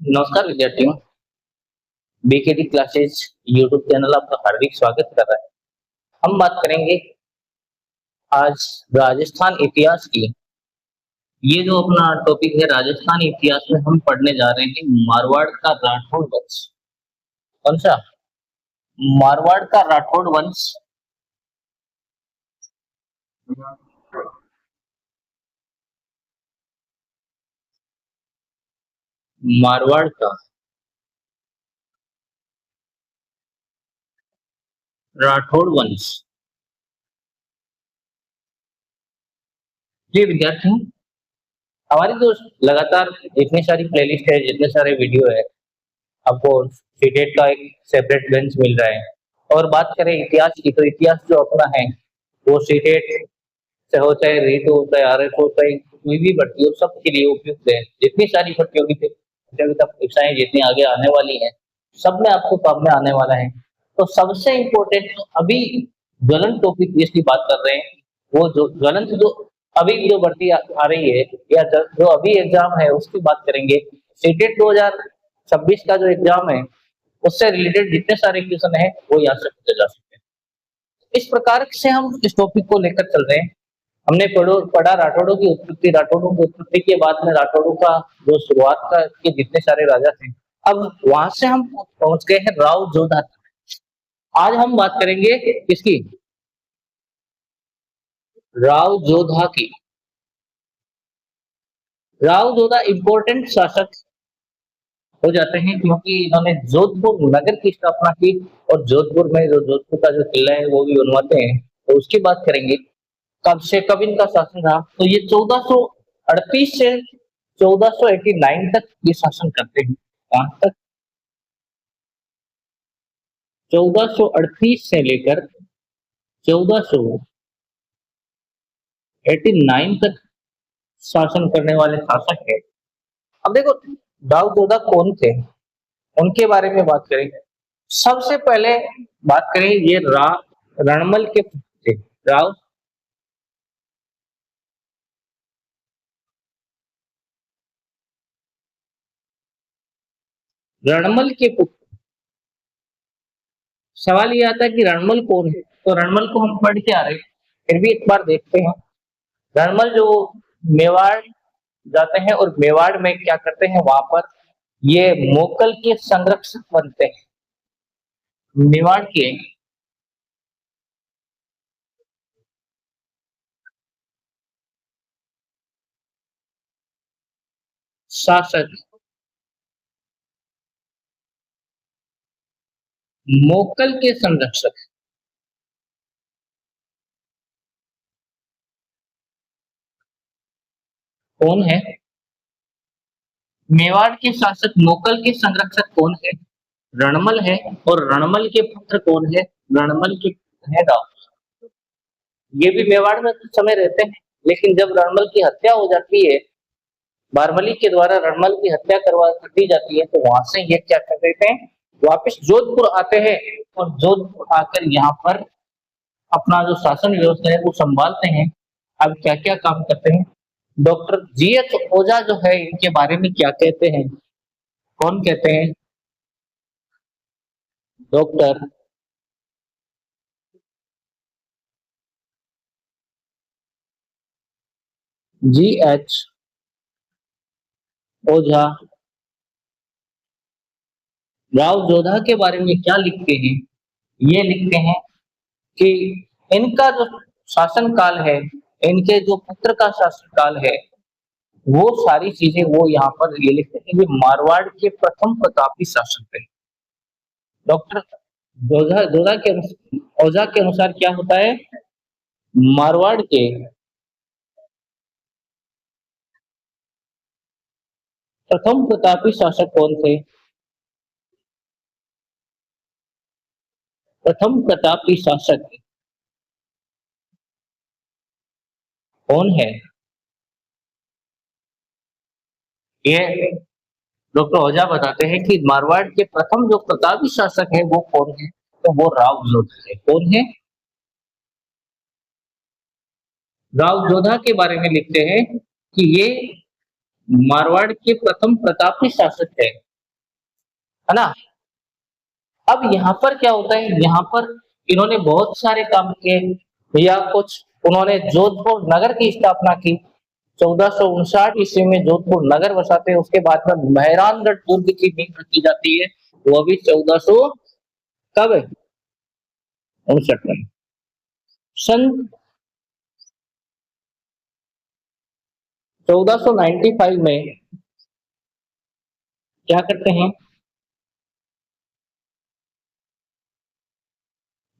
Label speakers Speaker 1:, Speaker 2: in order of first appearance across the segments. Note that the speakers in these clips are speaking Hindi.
Speaker 1: नमस्कार विद्यार्थियों, बीकेटी क्लासेस यूट्यूब चैनल आपका हार्दिक स्वागत कर रहा है। हम बात करेंगे आज राजस्थान इतिहास की। ये जो अपना टॉपिक है राजस्थान इतिहास में हम पढ़ने जा रहे हैं मारवाड़ का राठौड़ वंश। कौन सा? मारवाड़ का राठौड़ वंश। मारवाड़ का राठौड़ वंश। जी विद्यार्थियों, हमारी जो लगातार जितनी सारी प्लेलिस्ट है, जितने सारे वीडियो है, आपको सीटेट का एक सेपरेट बेंच मिल रहा है। और बात करें इतिहास की, तो इतिहास जो अपना है वो सीटेट से हो, चाहे रीट हो, चाहे आरएफ हो, चाहे कोई भी भर्ती हो, सबके लिए उपयुक्त है। जितनी सारी प्रतियोगिता परीक्षाएं जितनी आगे आने वाली हैं, सब में आपको काम में आने वाला है। तो सबसे इम्पोर्टेंट अभी ज्वलंत टॉपिक जिसकी बात कर रहे हैं, वो जो ज्वलंत जो अभी जो भर्ती आ रही है या जो अभी एग्जाम है उसकी बात करेंगे। सीटेट 2026 का जो एग्जाम है उससे रिलेटेड जितने सारे क्वेश्चन है वो यहाँ से पूछे जा सकते हैं। इस प्रकार से हम इस टॉपिक को लेकर चल रहे हैं। हमने पढ़ा राठौड़ों की उत्पत्ति। राठौड़ों की उत्पत्ति के बाद में राठौड़ों का जो शुरुआत का के जितने सारे राजा थे, अब वहां से हम पहुंच गए हैं राव जोधा। आज हम बात करेंगे किसकी? राव जोधा की। राव जोधा इंपॉर्टेंट शासक हो जाते हैं क्योंकि इन्होंने जोधपुर नगर की स्थापना की। और जोधपुर में जो जोधपुर का जो किला है वो भी बनवाते हैं, तो उसकी बात करेंगे। कब इनका शासन रहा, तो ये 1438 से 1489 तक ये शासन करते हैं। कहां तक? 1438 से लेकर 1489 तक शासन करने वाले शासक है। अब देखो, दाऊद जोधा कौन थे, उनके बारे में बात करें। सबसे पहले बात करें, ये रणमल के पुत्र थे। राव रणमल के पुत्र। सवाल ये आता है कि रणमल कौन है, तो रणमल को हम पढ़ के आ रहे हैं, फिर भी एक बार देखते हैं। रणमल जो मेवाड़ जाते हैं और मेवाड़ में क्या करते हैं, वहां पर ये मोकल के संरक्षक बनते हैं। मेवाड़ के शासक, मोकल के संरक्षक कौन है? मेवाड़ के शासक मोकल के संरक्षक कौन है? रणमल है। और रणमल के पुत्र कौन है? रणमल के पुत्र है राव। ये भी मेवाड़ में कुछ समय रहते हैं, लेकिन जब रणमल की हत्या हो जाती है, बारमली के द्वारा रणमल की हत्या कर दी जाती है, तो वहां से ये क्या कर देते हैं, वापस जोधपुर आते हैं। और जोधपुर आकर यहाँ पर अपना जो शासन व्यवस्था है वो संभालते हैं। अब क्या क्या काम करते हैं, डॉक्टर जीएच ओझा जो है इनके बारे में क्या कहते हैं? कौन कहते हैं? डॉक्टर जीएच ओझा राव जोधा के बारे में क्या लिखते हैं? ये लिखते हैं कि इनका जो शासन काल है, इनके जो पुत्र का शासन काल है, वो सारी चीजें वो यहाँ पर ये लिखते हैं कि मारवाड़ के प्रथम प्रतापी शासक थे। डॉक्टर जोधा जोधा के ओझा के अनुसार क्या होता है, मारवाड़ के प्रथम प्रतापी शासक कौन थे? प्रथम प्रतापी शासक कौन है? ये डॉक्टर ओझा बताते हैं कि मारवाड़ के प्रथम जो प्रतापी शासक है वो कौन है, तो वो राव जोधा है। कौन है? राव जोधा के बारे में लिखते हैं कि ये मारवाड़ के प्रथम प्रतापी शासक है। है ना। अब यहाँ पर क्या होता है, यहाँ पर इन्होंने बहुत सारे काम किए या कुछ उन्होंने जोधपुर नगर की स्थापना की 1459 ईस्वी में जोधपुर नगर बसाते हैं। उसके बाद में मेहरानगढ़ दुर्ग की नींव रखी जाती है, वो भी 1400 कब 59 में। सन 1495 में क्या करते हैं,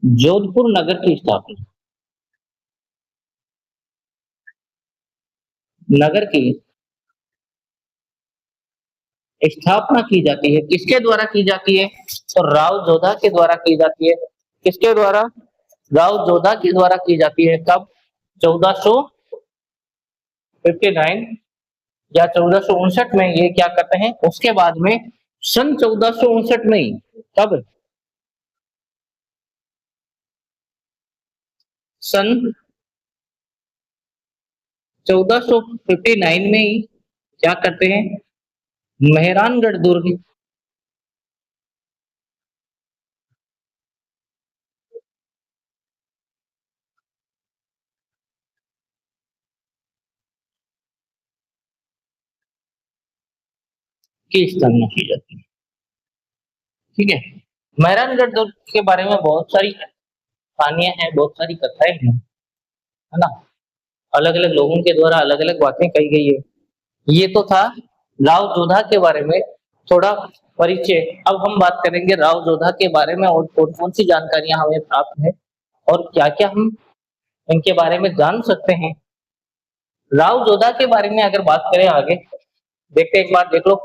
Speaker 1: जोधपुर नगर की स्थापना, नगर की स्थापना की जाती है। किसके द्वारा की जाती है, तो राव जोधा के द्वारा की जाती है। किसके द्वारा, राव जोधा के द्वारा की जाती है। कब, 1459 या 1459 में ये क्या करते हैं। उसके बाद में सन 1459 में ही, कब, सन 1459 में ही क्या करते हैं, मेहरानगढ़ दुर्ग की स्थापना की जाती है। ठीक है, मेहरानगढ़ दुर्ग के बारे में बहुत सारी कहानियां हैं, बहुत सारी कथाएं हैं, है ना। अलग अलग लोगों के द्वारा अलग अलग बातें कही गई है। ये तो था राव जोधा के बारे में थोड़ा परिचय। अब हम बात करेंगे राव जोधा के बारे में और कौन कौन सी जानकारियां हमें प्राप्त है और क्या क्या हम इनके बारे में जान सकते हैं। राव जोधा के बारे में अगर बात करें आगे, देखते हैं, एक बार देख लो,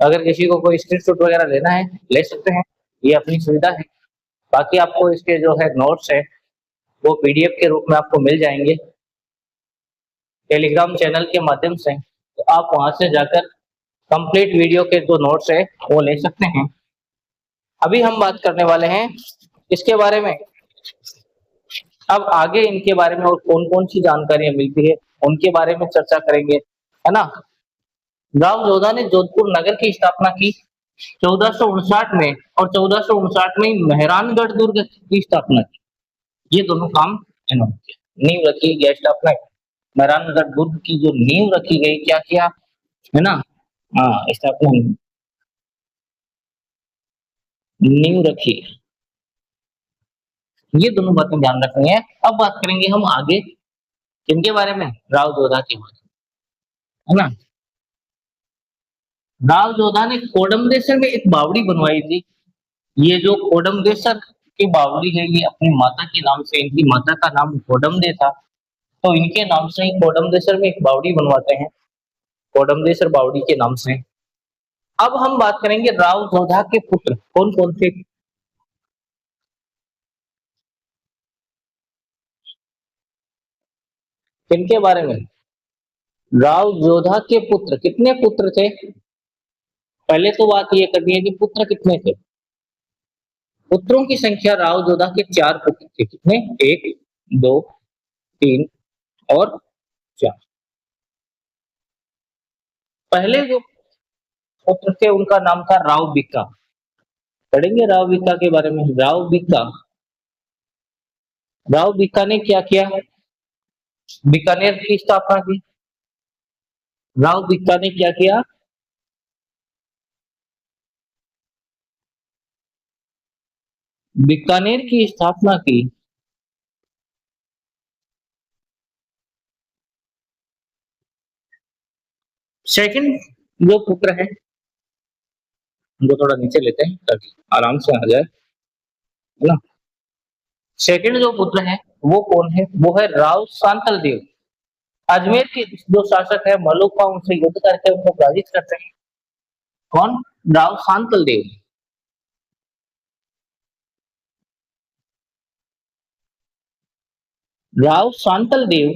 Speaker 1: अगर किसी को कोई स्क्रीनशॉट वगैरह लेना है ले सकते हैं, ये अपनी सुविधा है। बाकी आपको इसके जो है नोट्स है वो पीडीएफ के रूप में आपको मिल जाएंगे टेलीग्राम चैनल के माध्यम से, तो आप वहां से जाकर कंप्लीट वीडियो के जो नोट्स है वो ले सकते हैं। अभी हम बात करने वाले हैं इसके बारे में, अब आगे इनके बारे में और कौन कौन सी जानकारियां मिलती है उनके बारे में चर्चा करेंगे, है ना। राव जोधा ने जोधपुर नगर की स्थापना की 1459 में और 1459 में मेहरानगढ़ दुर्ग की स्थापना की। ये दोनों काम इन्होंने किया, नींव रखी गई, स्थापना, मेहरानगढ़ दुर्ग की जो नींव रखी गई, क्या किया, है ना, हाँ स्थापना, नींव रखी, ये दोनों बातें ध्यान रखनी है। अब बात करेंगे हम आगे किनके बारे में, राव जोधा के बारे में, है ना। राव जोधा ने कोडमदेसर में एक बावड़ी बनवाई थी। ये जो कोडमदेसर की बावड़ी है ये अपनी माता के नाम से, इनकी माता का नाम कोडमदे था, तो इनके नाम से ही कोडमदेसर में एक बावड़ी बनवाते हैं, कोडमदेसर बावड़ी के नाम से। अब हम बात करेंगे राव जोधा के पुत्र कौन कौन थे, किनके बारे में, राव जोधा के पुत्र, कितने पुत्र थे, पहले तो बात ये करनी है कि पुत्र कितने थे। पुत्रों की संख्या, राव जोधा के 4 पुत्र थे, कितने, 1 2 3 और 4। पहले जो पुत्र थे उनका नाम था राव बिक्का, पढ़ेंगे राव बिक्का के बारे में। राव बिक्का, राव बिक्का ने क्या किया, बीकानेर की स्थापना की। राव बिक्का ने क्या किया, बीकानेर की स्थापना की। सेकंड जो पुत्र है उनको थोड़ा नीचे लेते हैं ताकि आराम से आ जाए, है ना। सेकंड जो पुत्र है वो कौन है, वो है राव सांतल देव। अजमेर के जो शासक है मलुका उनसे युद्ध करके उनको पराजित करते हैं। कौन, राव सांतल देव। राव सांतल देव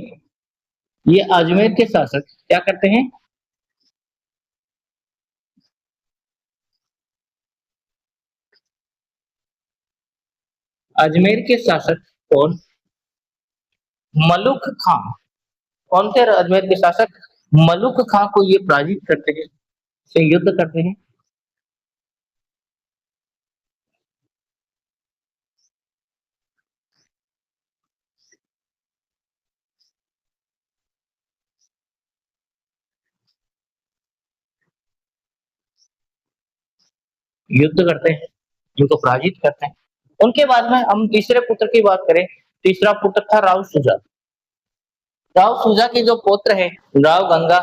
Speaker 1: ये अजमेर के शासक क्या करते हैं, अजमेर के शासक कौन, मलुक खां। कौन थे अजमेर के शासक, मलुक खां को ये पराजित करते हैं, से युद्ध करते हैं। युद्ध करते हैं, इनको पराजित करते हैं। उनके बाद में हम तीसरे पुत्र की बात करें, तीसरा पुत्र था राव सुजा। राव सुजा के जो पुत्र है राव गंगा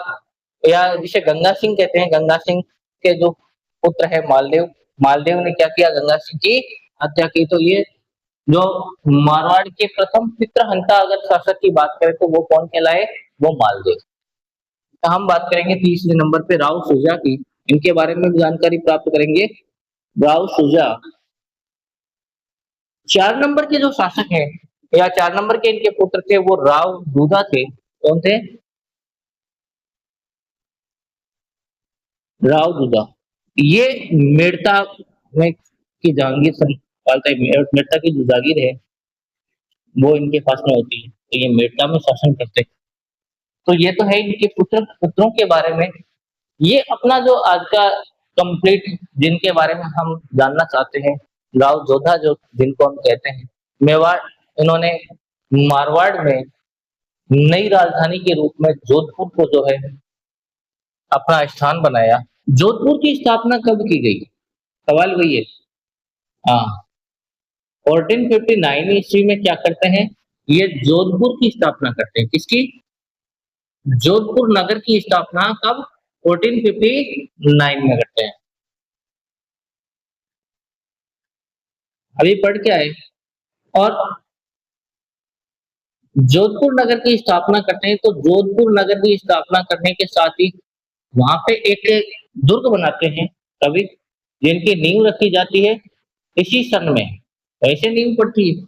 Speaker 1: या जिसे गंगा सिंह कहते हैं, गंगा सिंह के जो पुत्र है मालदेव, मालदेव ने क्या किया, गंगा सिंह की हत्या की। तो ये जो मारवाड़ के प्रथम चित्रहंता अगर शासक की बात करें तो वो कौन कहलाए, वो मालदेव। तो हम बात करेंगे तीसरे नंबर पे राव सुजा की, इनके बारे में भी जानकारी प्राप्त करेंगे। राव सुजा 4 नंबर के जो शासक हैं या 4 नंबर के इनके पुत्र थे वो राव दूधा थे। कौन थे, राव दूधा। ये मेड़ता में की जहांगीर संभालता है, मेड़ता की जो जागीर है वो इनके पास में होती है, तो ये मेड़ता में शासन करते हैं। तो ये तो है इनके पुत्रों के बारे में। ये अपना जो आज का कंप्लीट जिनके बारे में हम जानना चाहते हैं, राव जोधा जो जिनको हम कहते हैं, मेवाड़, इन्होंने मारवाड़ में नई राजधानी के रूप में जोधपुर को जो है अपना स्थान बनाया। जोधपुर की स्थापना कब की गई, सवाल वही है। हाँ, 1459 ईस्वी में क्या करते हैं, ये जोधपुर की स्थापना करते हैं। किसकी, जोधपुर नगर की स्थापना कब, 1459 में करते हैं। अभी पढ़ के आए। और जोधपुर नगर की स्थापना करते हैं, तो जोधपुर नगर की स्थापना करने के साथ ही वहां पे एक दुर्ग बनाते हैं कवि, जिनकी नींव रखी जाती है इसी सन में। ऐसे नींव पड़ती है,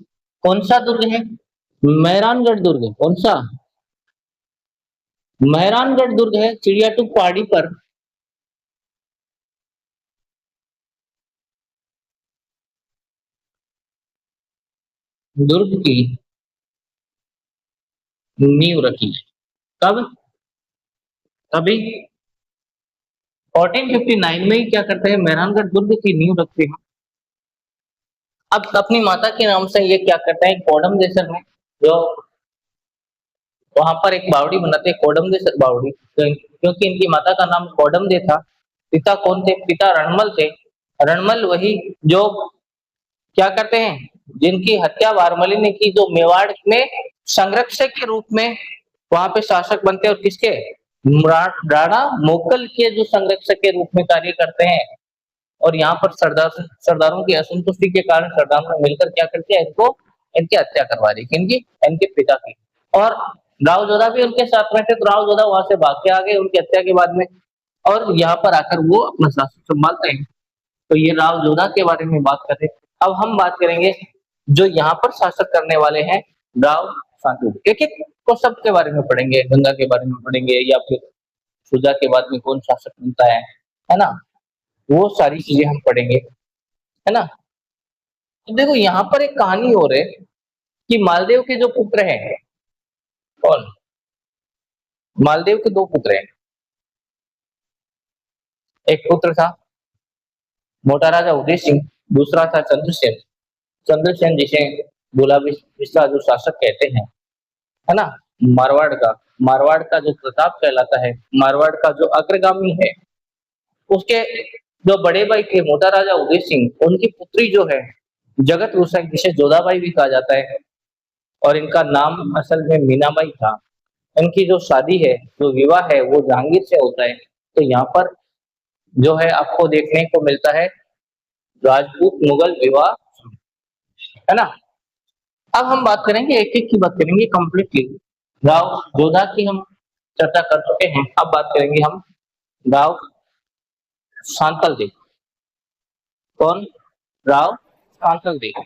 Speaker 1: कौन सा दुर्ग है, मेहरानगढ़ दुर्ग। कौन सा, मेहरानगढ़ दुर्ग है चिड़ियाटूप पहाड़ी पर। दुर्ग की नींव रखी है कब, तभी 1459 में ही क्या करते हैं, मेहरानगढ़ दुर्ग की नींव रखते हैं। अब अपनी माता के नाम से ये क्या करते हैं, कोडम देसर में जो वहां पर एक बावड़ी बनाते हैं, कोडम देसर बावड़ी। तो क्योंकि इनकी माता का नाम कोडम दे था, पिता कौन थे, पिता रणमल थे। रणमल वही जो क्या करते हैं, जिनकी हत्या वारमली ने की, जो मेवाड़ में संरक्षक के रूप में वहां पे शासक बनते हैं, और किसके, राणा मोकल के जो संरक्षक के रूप में कार्य करते हैं। और यहाँ पर सरदारों की असंतुष्टि के कारण सरदारों ने मिलकर क्या करते हैं, इनको इनकी हत्या करवा दी, किनकी, इनके पिता की। और राव जोधा भी उनके साथ में थे, तो राव जोधा वहां से भाग के आ गए उनकी हत्या के बाद में, और यहाँ पर आकर वो अपना शासन संभालते हैं। तो ये राव जोधा के बारे में बात करते हैं। अब हम बात करेंगे जो यहाँ पर शासक करने वाले हैं, राव शांतनु। एक एक को सबके बारे में पढ़ेंगे, गंगा के बारे में पढ़ेंगे, या फिर सुजा के बाद में कौन शासक बनता है ना, वो सारी चीजें हम पढ़ेंगे, है ना। तो देखो यहाँ पर एक कहानी हो रही है कि मालदेव के जो पुत्र हैं, कौन, मालदेव के 2 पुत्र हैं। एक पुत्र था मोटा राजा उदय सिंह, दूसरा था चंद्रसेन। चंद्रसेन जिसे गुलाबिस्ता जो शासक कहते हैं, है ना, मारवाड़ का जो प्रताप कहलाता है, मारवाड़ का जो अग्रगामी है, उसके जो बड़े भाई थे मोटा राजा उदय सिंह, उनकी पुत्री जो है जगत रोषाई, जिसे जोधाबाई भी कहा जाता है, और इनका नाम असल में मीनाबाई था। इनकी जो शादी है, जो विवाह है, वो जहांगीर से होता है। तो यहाँ पर जो है आपको देखने को मिलता है राजपूत मुगल विवाह, है ना। अब हम बात करेंगे, एक एक की बात करेंगे कंप्लीटली। राव जोधा की हम चर्चा कर चुके हैं, अब बात करेंगे हम राव शांतल देव। कौन, राव शांतल देव।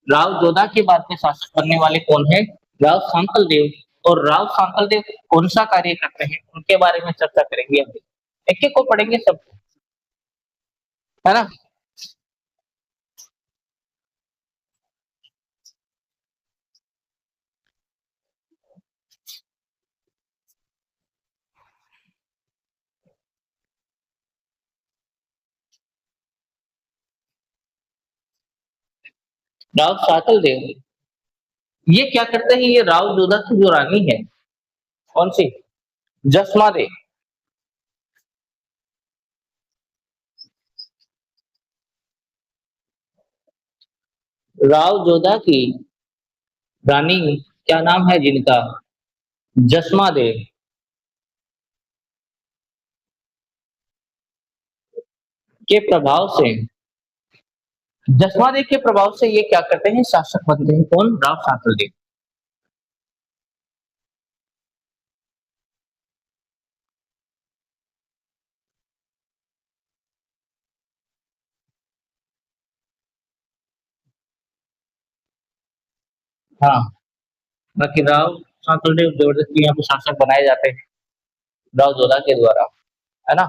Speaker 1: राव जोधा के बाद में शासन करने वाले कौन है, राव शांतल देव। और राव शांतल देव कौन सा कार्य करते हैं, उनके बारे में चर्चा करेंगे हम, एक एक को पढ़ेंगे सब, है ना। राव शांतल देव ये क्या करते हैं, ये राव जोधा की जो रानी है, कौन सी, जसमा दे, राव जोधा की रानी क्या नाम है जिनका? जसमा दे के प्रभाव से, जसमा दे के प्रभाव से ये क्या करते हैं? शासक बनते हैं। कौन? राव शांतल देव। हाँ, बाकी राव शांतल देव जबरदस्ती यहाँ पे शासक बनाए जाते हैं राव जोधा के द्वारा, है ना?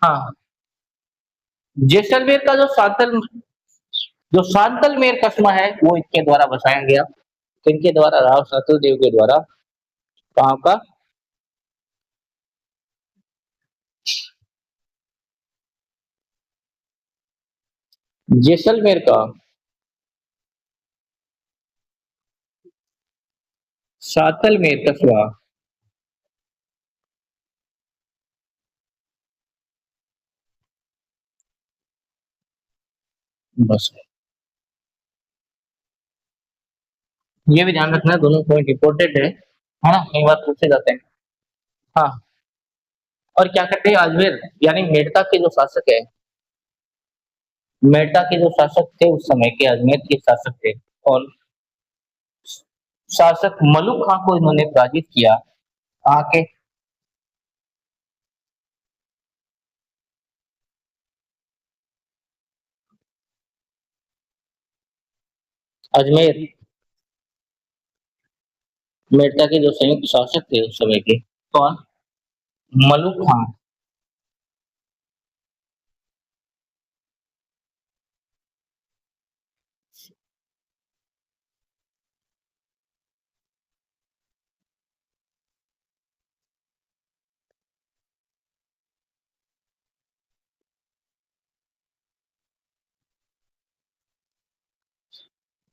Speaker 1: हाँ, जैसलमेर का जो शांतलमेर कस्बा है वो इनके द्वारा बसाया गया। किनके द्वारा? राव शांतल देव के द्वारा। कहाँ का? जैसलमेर का शांतलमेर कस्बा। बस, ये भी ध्यान रखना है, दोनों पॉइंट इंपॉर्टेंट है ना? कई बार पूछे जाते हैं। हाँ, और क्या कहते हैं? अजमेर यानी मेड़ता के जो शासक है, मेड़ता के जो शासक थे उस समय के, अजमेर के शासक थे, और शासक मलुक खां को इन्होंने पराजित किया। कहाँ के? अजमेर। मेड़ता के जो संयुक्त शासक थे उस समय के, कौन? मलुक खां।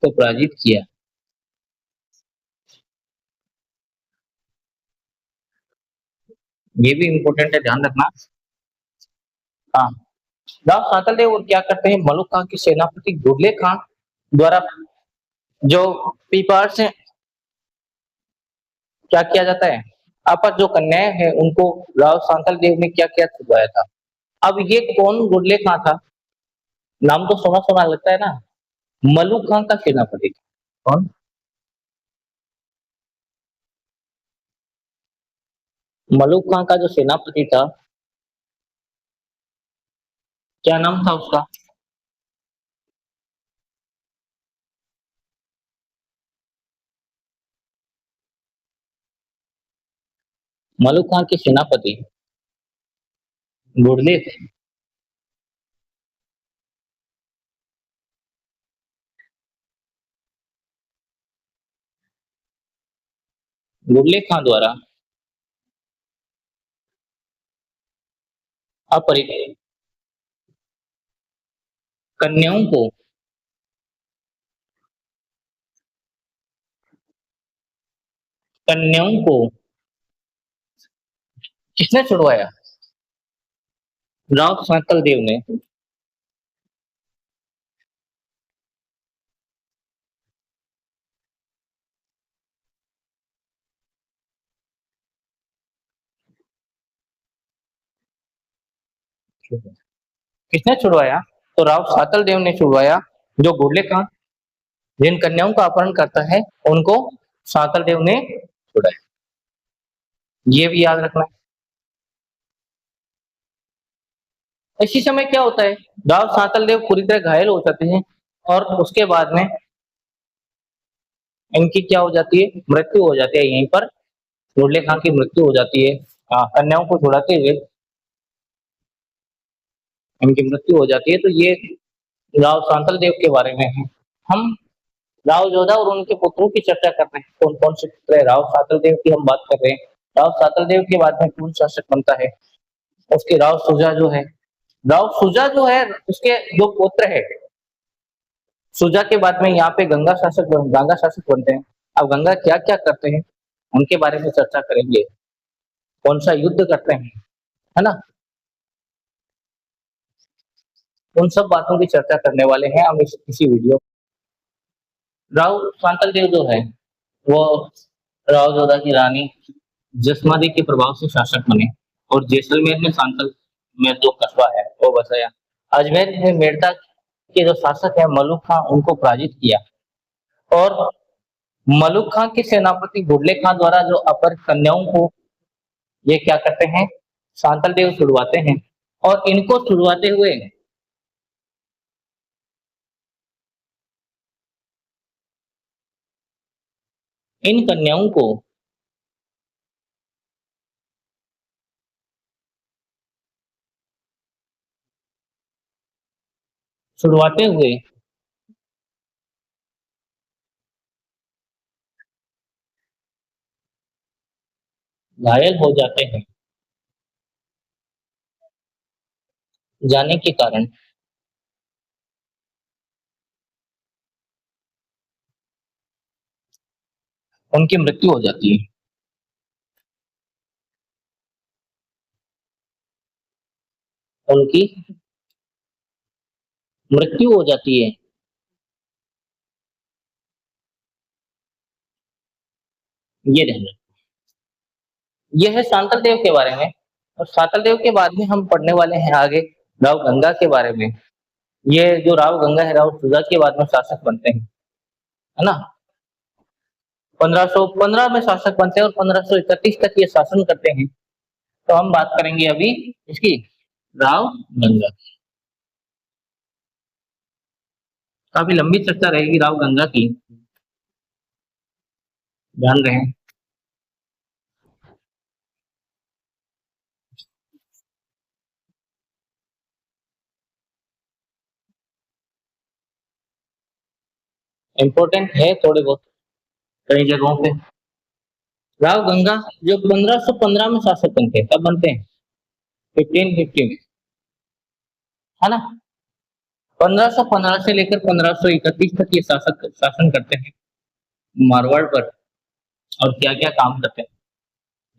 Speaker 1: को पराजित किया। ये भी इम्पोर्टेंट है, ध्यान रखना। हाँ, राव शांतल देव और क्या करते हैं? मलुक खां के सेनापति दुर्ले खां द्वारा जो पीपार से क्या किया जाता है? आपस जो कन्याएं हैं उनको राव शांतल देव ने क्या क्या छुड़वाया था? अब ये कौन दुर्ले खां था? नाम तो सुना सुना लगता है ना? मलुक खां का सेनापति। कौन? मलुक खां का जो सेनापति था, क्या नाम था उसका? मलुक खां के सेनापति गुरदीप। गुरले खां द्वारा अपहरित कन्याओं को कन्याओं को किसने छुड़वाया? राव शांतल देव ने। किसने छुड़वाया? तो राव शांतल देव ने छुड़वाया। जो गुरले खां जिन कन्याओं का अपहरण करता है उनको शांतल देव ने छुड़ाया। ये भी याद रखना। इसी समय क्या होता है? राव शांतल देव पूरी तरह घायल हो जाते हैं और उसके बाद में इनकी क्या हो जाती है? मृत्यु हो जाती है। यहीं पर गुरले खां की मृत्यु हो जाती है। कन्याओं को छुड़ाते हुए इनकी मृत्यु हो जाती है। तो ये राव शांतल देव के बारे में है। हम राव जोधा और उनके पुत्रों की चर्चा कर रहे हैं। कौन कौन से पुत्र है? राव शांतल देव की हम बात कर रहे हैं। राव शांतल देव के बाद में कौन शासक बनता है? उसके राव सुजा जो है, राव सुजा जो है उसके जो पुत्र है, सुजा के बाद में यहाँ पे गंगा शासक बनते हैं। अब गंगा क्या क्या करते हैं उनके बारे में चर्चा करेंगे। कौन सा युद्ध करते हैं, है ना? उन सब बातों की चर्चा करने वाले हैं हम इसी वीडियो राव सांतल देव जो है वो राव जोधा की रानी जसमादी के प्रभाव से शासक बने और जैसलमेर में सांतल में जो कस्बा है वो बसाया। अजमेर में मेड़ता के जो शासक है मलुक खां उनको पराजित किया और मलुक खां के सेनापति बुढ़ले खां द्वारा जो अपर कन्याओं को ये क्या करते हैं सांतल देव छुड़वाते हैं और इनको छुड़वाते हुए इन कन्याओं को छुड़वाते हुए घायल हो जाते हैं जाने के कारण उनकी मृत्यु हो जाती है। उनकी मृत्यु हो जाती है। ये रहना ये है सांतल देव के बारे में। और सांतल देव के बाद में हम पढ़ने वाले हैं आगे राव गंगा के बारे में। ये जो राव गंगा है राव सुजा के बाद में शासक बनते हैं, है ना। 1515 में शासक बनते हैं और 1531 तक ये शासन करते हैं। तो हम बात करेंगे अभी इसकी राव गंगा की। काफी लंबी चर्चा रहेगी राव गंगा की, ध्यान रहे। इम्पोर्टेंट है थोड़े बहुत कई जगहों पे। राव गंगा जो 1515 में शासक बनते हैं, कब बनते हैं? 1550 में, है ना। 1515 से लेकर 1531 तक ये शासक शासन करते हैं मारवाड़ पर। और क्या क्या काम करते हैं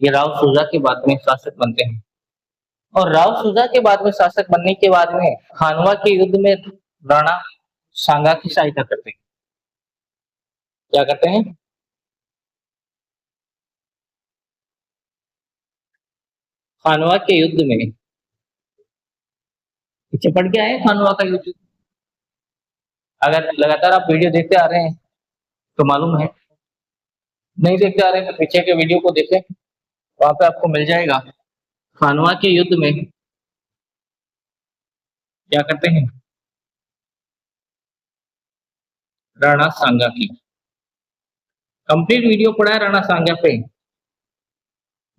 Speaker 1: ये राव सुजा के बाद में शासक बनते हैं। और राव सुजा के बाद में शासक बनने के बाद में खानवा के युद्ध में राणा सांगा की सहायता करते हैं। क्या करते हैं? खानवा के युद्ध में। पीछे पड़ गया है खानवा का युद्ध। अगर लगातार आप वीडियो देखते आ रहे हैं तो मालूम है, नहीं देखते आ रहे हैं तो पीछे के वीडियो को देखें, वहां पे आपको मिल जाएगा। खानवा के युद्ध में क्या करते हैं राणा सांगा की। कंप्लीट वीडियो पड़ा है राणा सांगा पे।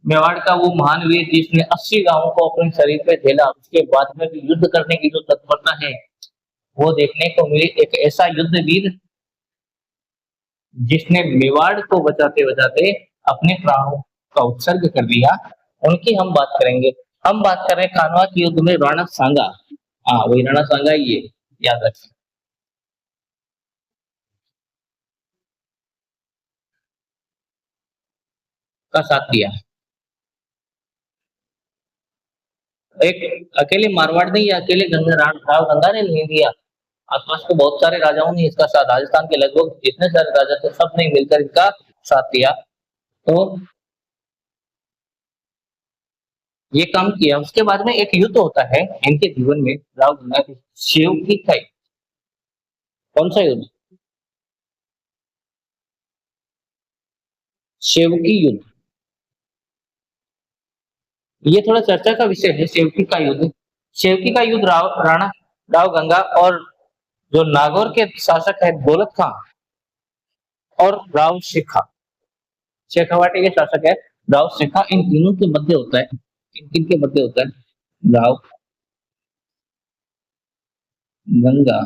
Speaker 1: मेवाड़ का वो महान वीर जिसने 80 गांवों को अपने शरीर पे झेला, उसके बाद में भी युद्ध करने की जो तत्परता है वो देखने को मिली। एक ऐसा युद्ध वीर जिसने मेवाड़ को बचाते बचाते अपने प्राणों का उत्सर्ग कर दिया, उनकी हम बात करेंगे। हम बात कर रहे हैं खानवा के युद्ध में राणा सांगा। हाँ वही राणा सांगा ही है, याद रखिए। का साथ दिया। एक अकेले मारवाड़ ने या अकेले गंगा राव गंगा ने नहीं दिया, आसपास के बहुत सारे राजाओं ने इसका साथ, राजस्थान के लगभग जितने सारे राजा थे सब ने मिलकर इसका साथ दिया। तो ये काम किया। उसके बाद में एक युद्ध होता है इनके जीवन में राव गंगा के, शिव की खाई। कौन सा युद्ध? शिव की युद्ध। ये थोड़ा चर्चा का विषय है, सेवकी का युद्ध। सेवकी का युद्ध राणा राव गंगा और जो नागौर के शासक है दौलत खां और राव शिखा, शेखावाटी के शासक है राव शिखा, इन तीनों के मध्य होता है। इन तीन के मध्य होता है राव गंगा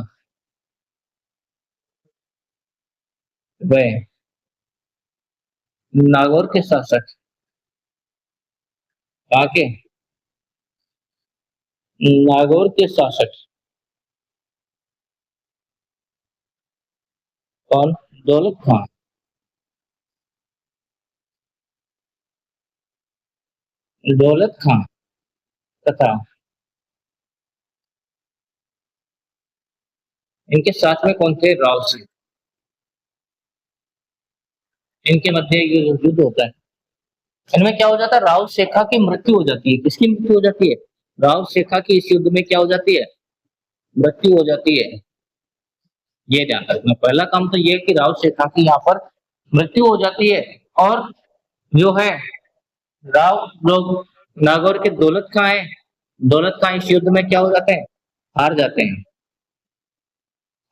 Speaker 1: व नागौर के शासक आके नागौर के शासक कौन? दौलत खां दौलत खां तथा इनके साथ में कौन थे? राव सिंह। इनके मध्य ये युद्ध होता है। इनमें क्या हो जाता है, राव शेखा की मृत्यु हो जाती है। किसकी मृत्यु हो जाती है? राव शेखा की इस युद्ध में क्या हो जाती है? मृत्यु हो जाती है। ये ध्यान रखना, पहला काम तो ये है कि राव शेखा की यहाँ पर मृत्यु हो जाती है। और जो है राव लोग नागौर के दौलत खां है, दौलत खां इस युद्ध में क्या हो जाते हैं? हार जाते हैं।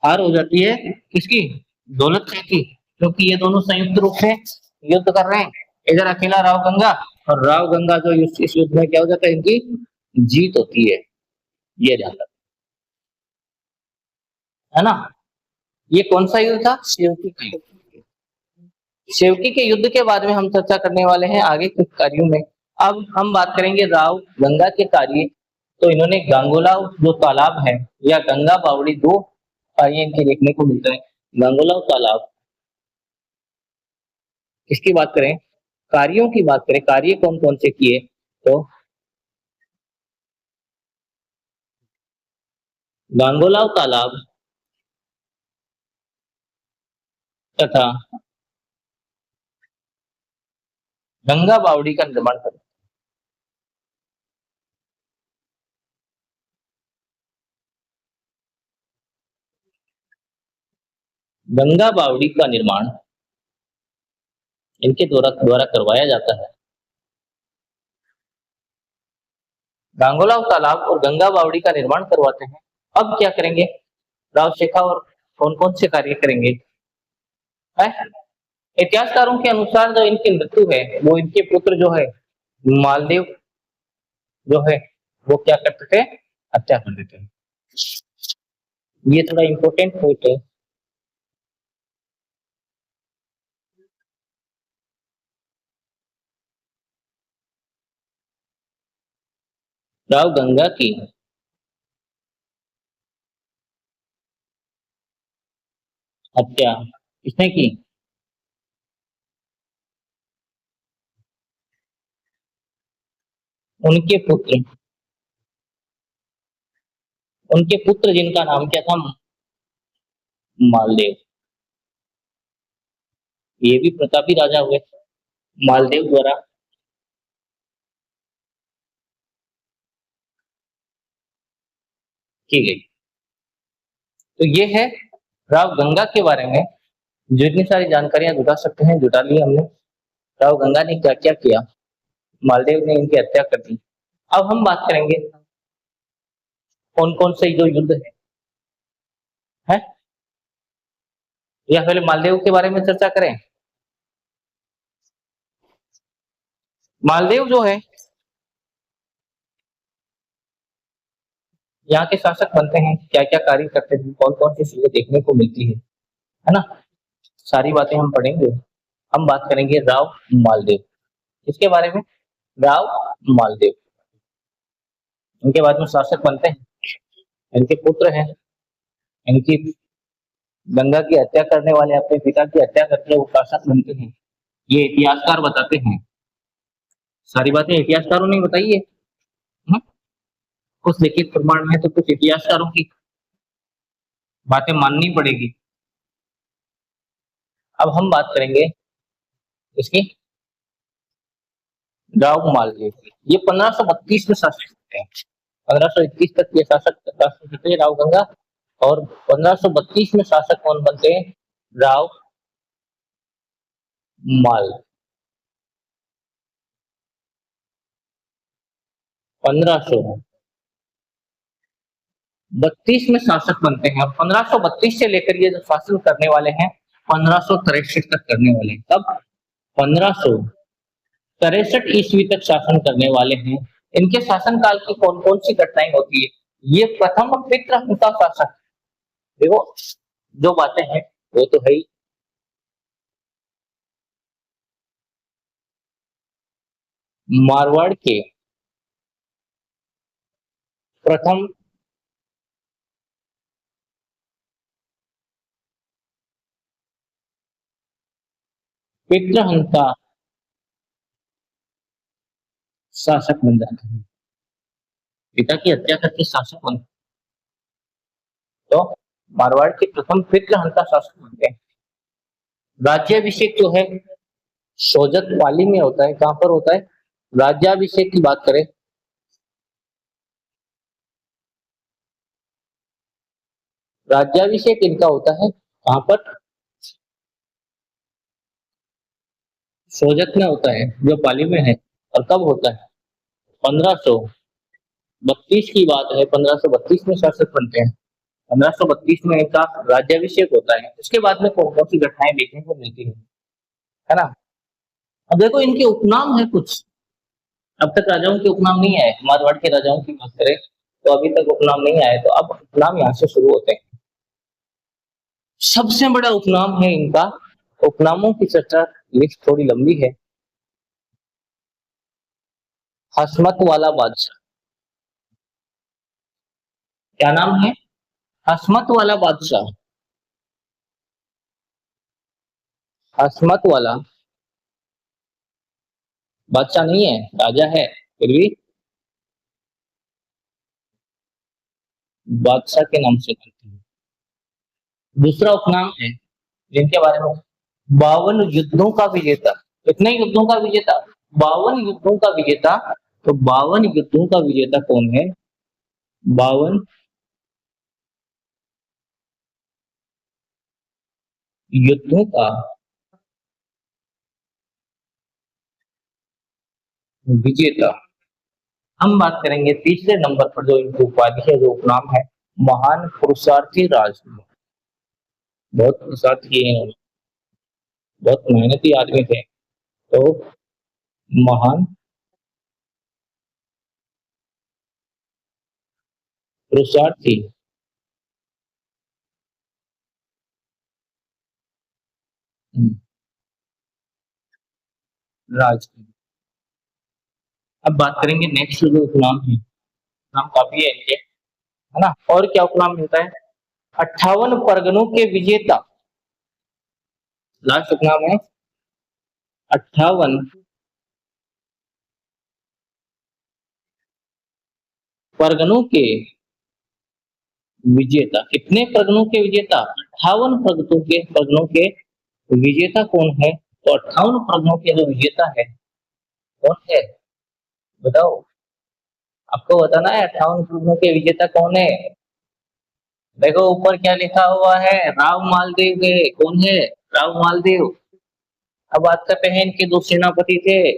Speaker 1: हार हो जाती है किसकी? दौलत खां की, क्योंकि ये दोनों संयुक्त रूप से युद्ध कर रहे हैं। इधर अकेला राव गंगा, और राव गंगा जो इस युद्ध में क्या हो जाता है, इनकी जीत होती है। ये ध्यान रखना, है ना। ये कौन सा युद्ध था? सेवकी का युद्ध। सेवकी के युद्ध के बारे में हम चर्चा करने वाले हैं आगे कुछ कार्यों में। अब हम बात करेंगे राव गंगा के कार्य। तो इन्होंने गांगोला जो तालाब है, या गंगा बावड़ी, दो कार्य इनके देखने को मिलते हैं। गांगोला तालाब, किसकी बात करें? कार्यों की बात करें, कार्य कौन कौन से किए, तो गांगोला तालाब तथा गंगा बावड़ी का निर्माण करें। गंगा बावड़ी का निर्माण इनके द्वारा द्वारा करवाया जाता है। गांगोला तालाब और गंगा बावड़ी का निर्माण करवाते हैं। अब क्या करेंगे राव शेखा, और कौन कौन से कार्य करेंगे? है इतिहासकारों के अनुसार जो इनकी मृत्यु है, वो इनके पुत्र जो है मालदेव जो है, वो क्या करते थे? हत्या कर देते हैं। ये थोड़ा इंपॉर्टेंट पॉइंट है। राव गंगा की हत्या किसने की? उनके पुत्र, उनके पुत्र जिनका नाम क्या था? मालदेव। ये भी प्रतापी राजा हुए मालदेव द्वारा। की गई। तो ये है राव गंगा के बारे में। जितनी सारी जानकारियां जुटा सकते हैं जुटा ली हमने। राव गंगा ने क्या क्या किया, मालदेव ने इनकी हत्या कर दी। अब हम बात करेंगे कौन कौन से जो युद्ध है, या पहले मालदेव के बारे में चर्चा करें। मालदेव जो है यहाँ के शासक बनते हैं, क्या क्या कार्य करते हैं, कौन कौन सी चीजें देखने को मिलती है ना। सारी बातें हम पढ़ेंगे। हम बात करेंगे राव मालदेव, इसके बारे में। राव मालदेव इनके बाद में शासक बनते हैं, इनके पुत्र हैं, इनकी गंगा की हत्या करने वाले अपने पिता की हत्या करके वो शासक बनते हैं। ये इतिहासकार बताते हैं। सारी बातें इतिहासकारों ने बताई है। हम्म? कुछ लिखित प्रमाण में, तो कुछ इतिहासकारों की बातें माननी पड़ेगी। अब हम बात करेंगे इसकी राव मालदेव की। ये 1532 में शासित होते हैं। 1521 तक ये शासक थे राव गंगा, और 1532 में शासक कौन बनते हैं? राव माल। 1532 में शासक बनते हैं, और 1532 से लेकर ये जो शासन करने वाले हैं 1563 तक करने वाले हैं। तब 1563 ईस्वी तक शासन करने वाले हैं। इनके शासन काल की कौन कौन सी घटनाएं होती है? ये प्रथम पितृहंता शासक। देखो जो बातें हैं वो तो है ही। मारवाड़ के प्रथम पितृहंता शासक बन जाते हैं। पिता की हत्या करके शासक बनते, तो मारवाड़ के प्रथम पितृहंता शासक बनते हैं। राज्याभिषेक जो है शोजत पाली में होता है, कहाँ पर होता है? राज्याभिषेक की बात करें, राज्याभिषेक इनका होता है कहाँ पर? सोजत में होता है, जो पाली में है। और कब होता है? 1532 की बात है, 1532 में शासक बनते हैं। 1532 में इनका राज्याभिषेक होता है। उसके बाद में कौन कौन सी घटनाएं देखने को मिलती है ना? अब देखो इनके उपनाम है कुछ। अब तक राजाओं के उपनाम नहीं आए, मारवाड़ के राजाओं की बात करें तो अभी तक उपनाम नहीं आए, तो अब उपनाम यहाँ से शुरू होते हैं। सबसे बड़ा उपनाम है इनका, उपनामों की चर्चा लिस्ट थोड़ी लंबी है। हसमत वाला बादशाह। क्या नाम है? हसमत वाला बादशाह। हसमत वाला बादशाह नहीं है, राजा है, फिर भी बादशाह के नाम से जानते हैं। दूसरा उपनाम है जिनके बारे में, 52 युद्धों का विजेता। कितने युद्धों का विजेता? 52 युद्धों का विजेता। तो 52 युद्धों का विजेता कौन है? 52 युद्धों का विजेता। हम बात करेंगे तीसरे नंबर पर, जो इनकी उपाधि है, जो उपनाम है, महान पुरुषार्थी राजकुमार। बहुत पुरुषार्थ किए इन्होंने, बहुत मेहनती आदमी थे। तो महान पुरुषार्थी राजकुमार। अब बात करेंगे नेक्स्ट जो उपनाम है, नाम काफी है इनके, है ना? और क्या उपनाम मिलता है? 58 परगनों के विजेता। लास्ट उपनाम है 58 परगनों के विजेता। कितने परगनों के विजेता? 58 परगनों के विजेता कौन है? तो 58 परगनों के जो विजेता है, कौन है? बताओ। आपको बताना है 58 परगनों के विजेता कौन है। देखो ऊपर क्या लिखा हुआ है, राव मालदेव के। कौन है? राव मालदेव। अब बात करते हैं इनके दो सेनापति थे।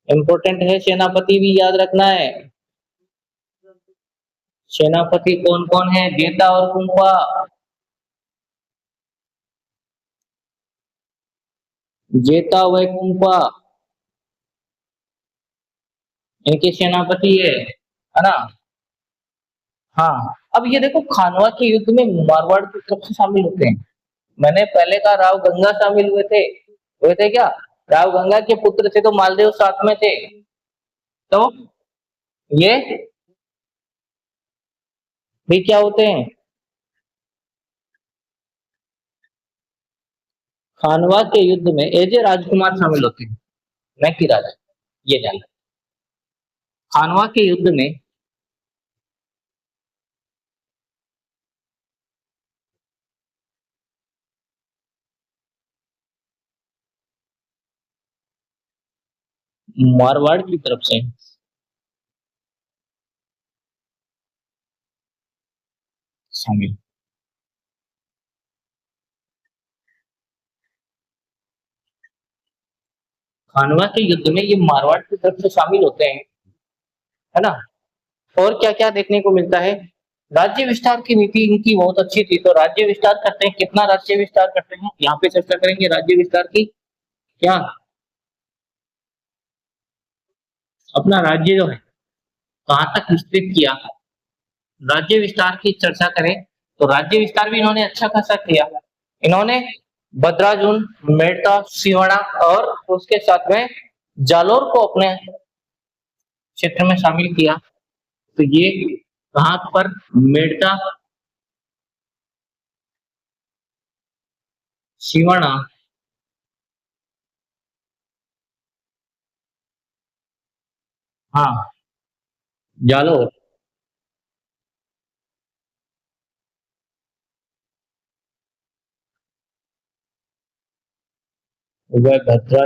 Speaker 1: इंपॉर्टेंट है, सेनापति भी याद रखना है। सेनापति कौन कौन है? जेता और कुंपा। जेता व कुंपा इनके सेनापति है ना? हाँ। अब ये देखो, खानवा के युद्ध में मारवाड़ के कब से शामिल होते हैं? मैंने पहले कहा राव गंगा शामिल हुए थे क्या? राव गंगा के पुत्र थे, तो मालदेव साथ में थे। तो ये भी क्या होते हैं? खानवा के युद्ध में एजे राजकुमार शामिल होते हैं, न कि राजा। ये जानना। खानवा के युद्ध में मारवाड़ की तरफ से शामिल। खानवा के युद्ध में ये मारवाड़ की तरफ से शामिल होते हैं, है ना? और क्या क्या देखने को मिलता है? राज्य विस्तार की नीति इनकी बहुत अच्छी थी। तो राज्य विस्तार करते हैं, कितना राज्य विस्तार करते हैं, यहाँ पे चर्चा करेंगे राज्य विस्तार की। क्या अपना राज्य जो है कहाँ तक विस्तृत किया, राज्य विस्तार की चर्चा करें, तो राज्य विस्तार भी इन्होंने अच्छा खासा किया। इन्होंने बद्राजुन, मेड़ता, सिवाना और उसके साथ में जालोर को अपने क्षेत्र में शामिल किया। तो ये कहाँ पर? मेड़ता, सिवाना, हाँ, जालोर, वह भद्रा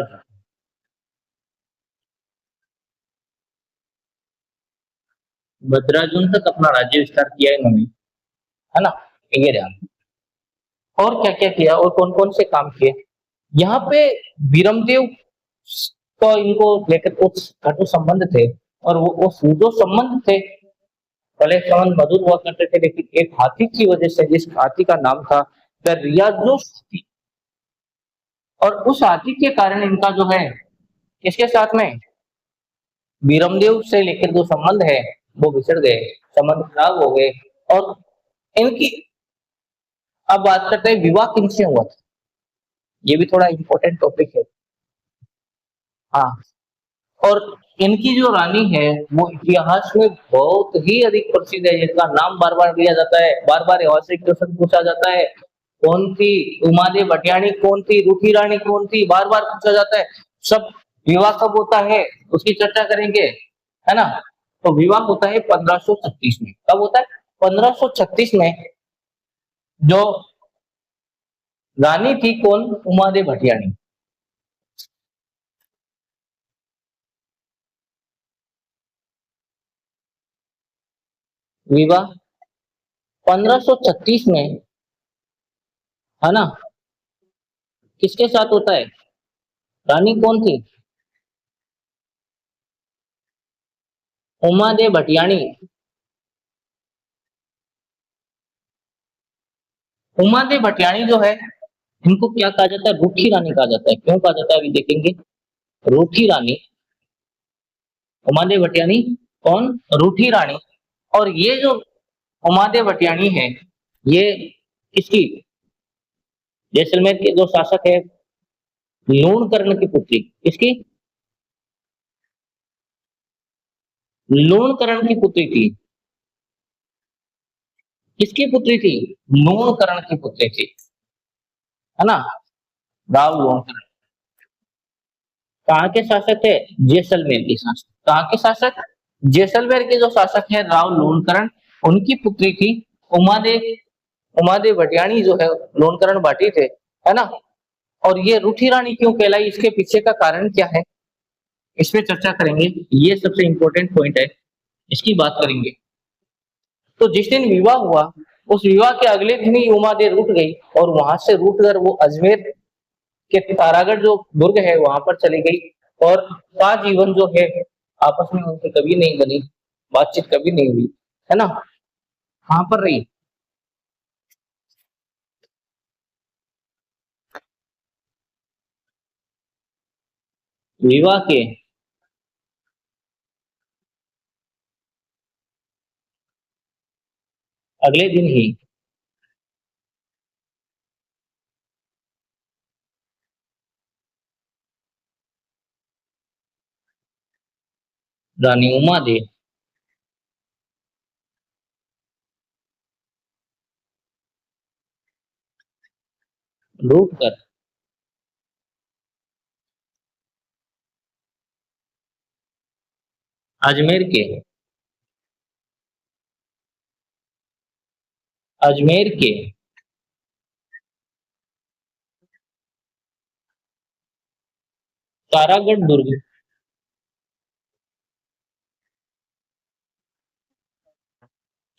Speaker 1: भद्राजुन तक अपना राज्य विस्तार किया है इन्होंने, है ना। ये ध्यान। और क्या क्या किया और कौन कौन से काम किए यहाँ पे। वीरमदेव का इनको लेकर कुछ कटु संबंध थे, और वो जो संबंध थे, पहले संबंध मधुर हुआ करते थे, लेकिन एक हाथी की वजह से, जिस हाथी का नाम था द रियाजुस, और उस हाथी के कारण इनका जो है किसके साथ में, वीरमदेव से लेकर जो संबंध है वो बिछड़ गए, संबंध खराब हो गए। और इनकी, अब बात करते हैं विवाह किनसे हुआ था, ये भी थोड़ा इंपॉर्टेंट टॉपिक है। हाँ, और इनकी जो रानी है वो इतिहास में बहुत ही अधिक प्रसिद्ध है, जिसका नाम बार बार लिया जाता है, बार बार यहाँ से क्वेश्चन पूछा जाता है। कौन थी उमादेव भटियाणी, कौन थी रूठी रानी, कौन थी, बार बार पूछा जाता है। सब विवाह कब होता है उसकी चर्चा करेंगे, है ना। तो विवाह होता है 1536 में। कब होता है? 1536 में। जो रानी थी कौन, उमादेव भटियाणी। विवाह 1536 में, है ना, किसके साथ होता है? रानी कौन थी? उमादेव भटियाणी। उमादेव भटियाणी जो है, इनको क्या कहा जाता है? रूठी रानी कहा जाता है। क्यों कहा जाता है अभी देखेंगे। रूठी रानी, उमादेव भटियाणी कौन? रूठी रानी। और ये जो उमादेव भटियाणी है, ये किसकी, जैसलमेर के जो शासक है लूणकर्ण की पुत्री। किसकी? लूणकर्ण की पुत्री थी। किसकी पुत्री थी? लूणकर्ण की पुत्री थी, है ना। राव लूणकर्ण कहाँ के शासक थे? जैसलमेर के शासक। कहाँ के शासक? जैसलमेर के जो शासक है राव लूणकर्ण, उनकी पुत्री थी उमादेव। उमादेव भटियाणी जो है लूणकर्ण भाटी थे, है ना। और ये रूठी रानी क्यों कहलाई, इसके पीछे का कारण क्या है, इस पे चर्चा करेंगे। ये सबसे इंपॉर्टेंट पॉइंट है, इसकी बात करेंगे। तो जिस दिन विवाह हुआ, उस विवाह के अगले दिन ही उमादेव रूठ गई, और वहां से रूठ कर वो अजमेर के तारागढ़ जो दुर्ग है वहां पर चली गई। और का जीवन जो है, आपस में उनसे कभी नहीं बनी, बातचीत कभी नहीं हुई, है ना। कहाँ पर रही? विवाह के अगले दिन ही रानी उमा दे लूट कर अजमेर के, अजमेर के तारागढ़ दुर्ग।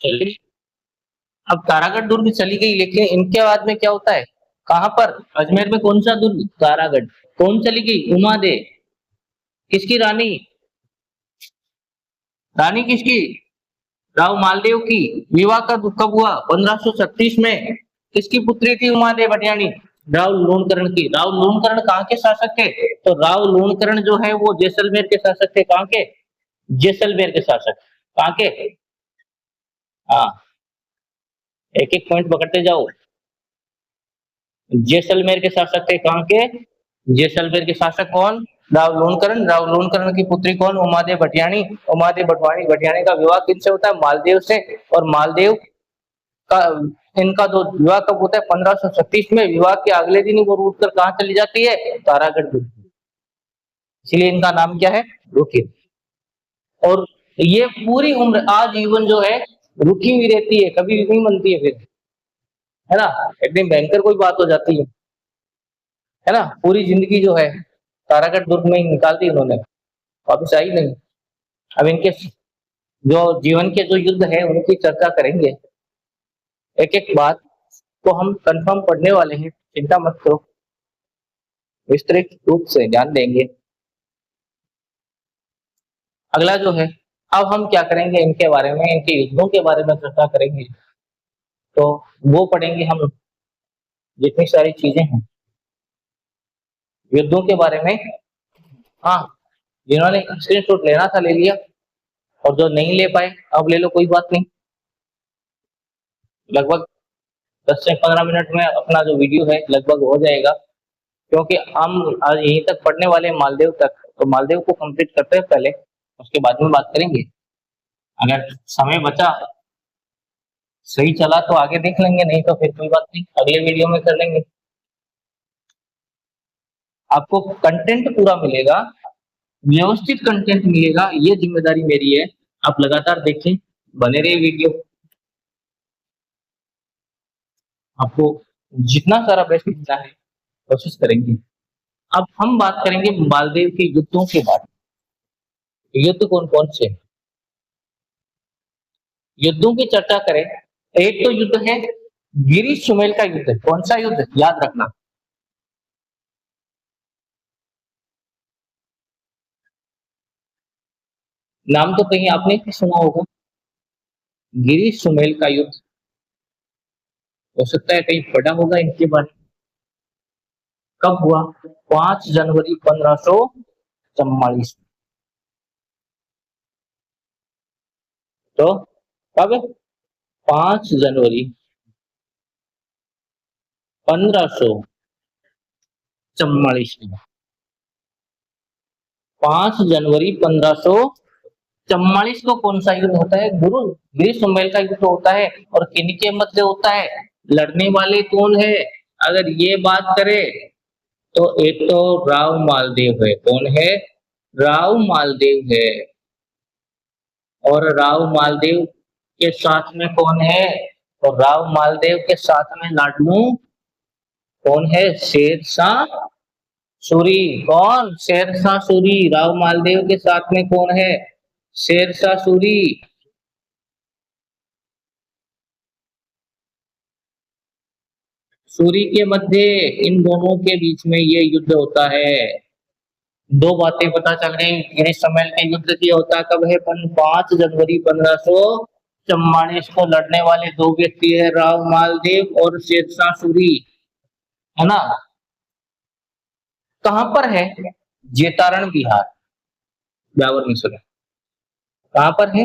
Speaker 1: चली, अब तारागढ़ दुर्ग चली गई, लेकिन इनके बाद में क्या होता है? कहाँ पर? अजमेर में कौन सा दुर्ग? तारागढ़। कौन चली गई? उमा दे। किसकी रानी? रानी किसकी? राव मालदेव की। विवाह का कब हुआ? 1536 में। किसकी पुत्री थी उमा दे भटियाणी? राव लूणकरण की। राव लूणकरण कहाँ के शासक थे? तो राव लूणकरण जो है वो जैसलमेर के शासक थे। कहाँ के? जैसलमेर के शासक। कहाँ के? हाँ, एक एक पॉइंट पकड़ते जाओ। जैसलमेर के शासक थे। कहाँ के? जैसलमेर के शासक कौन? राव लूणकरण। राव लूणकरण की पुत्री कौन? उमादेव भटियाणी। उमादेव भटवाणी भटियाणी का विवाह किनसे होता है? मालदेव से। और मालदेव का, इनका जो विवाह कब होता है? 1536 में। विवाह के अगले दिन ही वो रूट कर कहाँ चली जाती है? तारागढ़ दुर्ग। इसलिए इनका नाम क्या है? रुखी। और ये पूरी उम्र आजीवन जो है रुकी हुई रहती है, कभी भी नहीं बनती है फिर, है ना। एक दिन भयंकर कोई बात हो जाती है। है ना, पूरी जिंदगी जो है तारागढ़ दुर्ग में ही निकाल दी उन्होंने, वापस आई नहीं। अब इनके जो जीवन के जो युद्ध है उनकी चर्चा करेंगे, एक एक बात को हम कंफर्म पढ़ने वाले हैं, चिंता मत करो, विस्तृत रूप से ध्यान देंगे। अगला जो है, अब हम क्या करेंगे, इनके बारे में, इनके युद्धों के बारे में चर्चा करेंगे। तो वो पढ़ेंगे हम, जितनी सारी चीजें हैं युद्धों के बारे में। हाँ, जिन्होंने स्क्रीनशॉट लेना था ले लिया, और जो नहीं ले पाए अब ले लो, कोई बात नहीं। लगभग 10 से 15 मिनट में अपना जो वीडियो है लगभग हो जाएगा, क्योंकि हम आज यहीं तक पढ़ने वाले हैं, मालदेव तक। तो मालदेव को कंप्लीट करते हैं पहले, उसके बाद में बात करेंगे। अगर समय बचा, सही चला तो आगे देख लेंगे, नहीं तो फिर कोई बात नहीं, अगले वीडियो में कर लेंगे। आपको कंटेंट पूरा मिलेगा, व्यवस्थित कंटेंट मिलेगा, ये जिम्मेदारी मेरी है। आप लगातार देखें, बने रहे वीडियो, आपको जितना सारा बेस्ट मिलता है कोशिश करेंगे। अब हम बात करेंगे मालदेव के युद्धों के बारे में। युद्ध कौन कौन से हैं? युद्धों की चर्चा करें, एक तो युद्ध है गिरी सुमेल का युद्ध। कौन सा युद्ध, याद रखना, नाम तो कहीं आपने भी सुना होगा, गिरी सुमेल का युद्ध। हो सकता है कहीं पढ़ा होगा इनके बारे में। कब हुआ? 5 जनवरी 1544। तो कब? 5 जनवरी 1544 में। 5 जनवरी 1544 को कौन सा युद्ध होता है? गुरु गिरी सुमेल का युद्ध होता है। और किनके मध्य होता है? लड़ने वाले कौन है? अगर ये बात करें तो एक तो राव मालदेव है। कौन है? राव मालदेव है। और राव मालदेव के साथ में कौन है? तो राव मालदेव के साथ में लाडनू कौन है? शेरशाह सूरी। कौन? शेरशाह सूरी। राव मालदेव के साथ में कौन है? शेरशाह सूरी। सूरी के मध्य इन दोनों के बीच में ये युद्ध होता है। दो बातें पता चल गई, गिरीश समेल के युद्ध की होता कब है? 5 जनवरी 1544 को। लड़ने वाले दो व्यक्ति है, राव मालदेव और शेरशाह सूरी, है ना। कहां पर है? जेतारण बिहार, ब्यावर में सुना। कहां पर है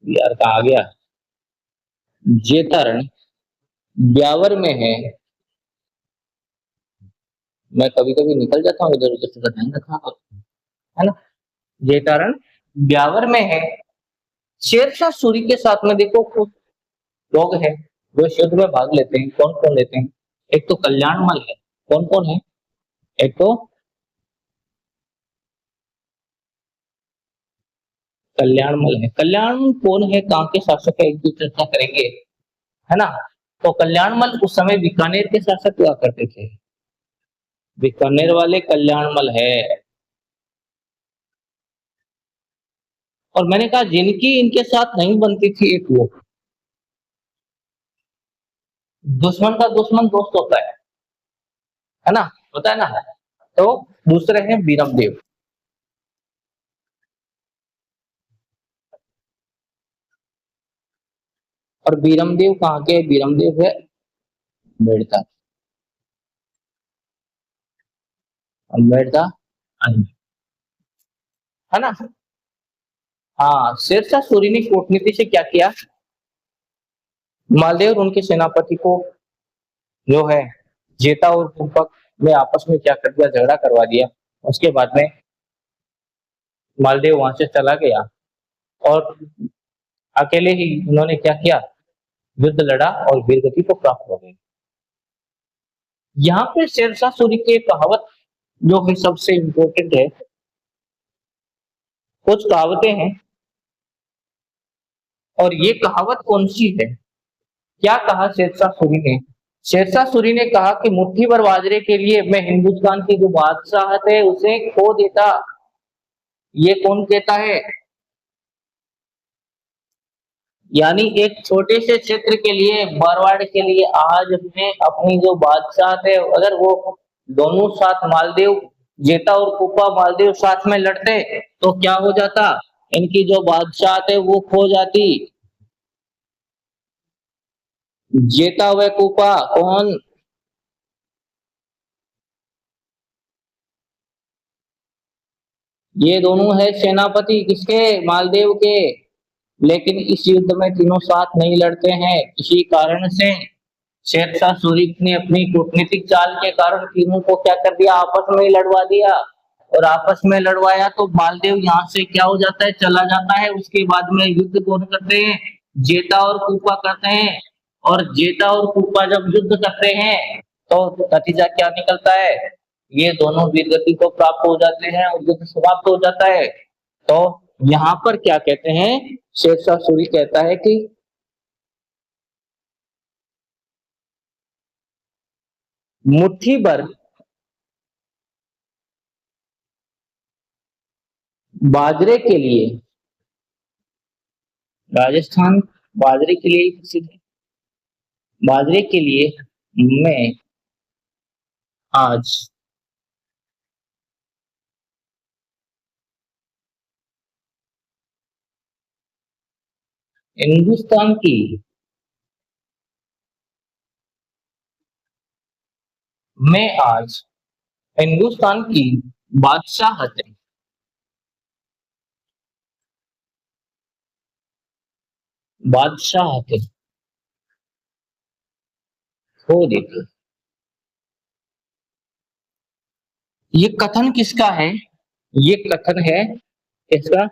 Speaker 1: यार, कहा गया? जेतारण ब्यावर में है। मैं कभी कभी निकल जाता हूँ इधर उधर से, ध्यान रखना, है ना। जेतारण ब्यावर में है। शेरशाह सूरी के साथ में देखो कुछ लोग हैं जो इस युद्ध में भाग लेते हैं। कौन कौन लेते हैं? एक तो कल्याणमल है। कौन कौन है? एक तो कल्याणमल है। कल्याण कौन है, कहाँ के शासक है, इनकी चर्चा करेंगे, है ना। तो कल्याणमल उस समय बीकानेर के शासक हुआ करते थे। बीकानेर वाले कल्याणमल है। और मैंने कहा जिनकी इनके साथ नहीं बनती थी, एक वो दुश्मन का दुश्मन दोस्त होता है ना, होता है ना। तो दूसरे हैं बीरमदेव। और बीरमदेव कहाँ के? बीरमदेव है मेड़ता। मेड़ता, है ना। हाँ, शेरशाह सूरी ने कूटनीति से क्या किया? मालदेव और उनके सेनापति को जो है जेता और रूपक में आपस में क्या कर दिया? झगड़ा करवा दिया। उसके बाद में मालदेव वहां से चला गया और अकेले ही उन्होंने क्या किया? युद्ध लड़ा और वीरगति को प्राप्त हो गई। यहाँ पे शेरशाह सूरी की एक कहावत जो है सबसे इम्पोर्टेंट है। कुछ कहावतें हैं, और ये कहावत कौन सी है? क्या कहा शेरशाह सूरी ने? शेरशाह सूरी ने कहा कि मुट्ठी भर बाजरे के लिए मैं हिंदुस्तान की जो बादशाहत है उसे खो देता। ये कौन कहता है? यानी एक छोटे से क्षेत्र के लिए, मारवाड़ के लिए आज में अपनी जो बादशाहत है, अगर वो दोनों साथ मालदेव, जेता और कुपा मालदेव साथ में लड़ते तो क्या हो जाता? इनकी जो बादशाहत है वो खो जाती। जेता व कुपा कौन? ये दोनों है सेनापति किसके? मालदेव के। लेकिन इस युद्ध में तीनों साथ नहीं लड़ते हैं, इसी कारण से शेरशाह सूरी ने अपनी कूटनीतिक चाल के कारण तीनों को क्या कर दिया? आपस में ही लड़वा दिया। और आपस में लड़वाया तो मालदेव यहाँ से क्या हो जाता है? चला जाता है। उसके बाद में युद्ध कौन करते हैं? जेता और कूपा करते हैं। और जेता और कूपा जब युद्ध करते हैं तो नतीजा क्या निकलता है? ये दोनों वीरगति को प्राप्त हो जाते हैं और युद्ध समाप्त हो जाता है। तो यहाँ पर क्या कहते हैं? शेरशाह सूरी कहता है कि मुट्ठी भर बाजरे के लिए, राजस्थान बाजरे के लिए ही प्रसिद्ध है, बाजरे के लिए मैं आज हिंदुस्तान की मैं आज हिंदुस्तान की बादशाहत बादशाहत खो देती। ये कथन किसका है? ये कथन है किसका?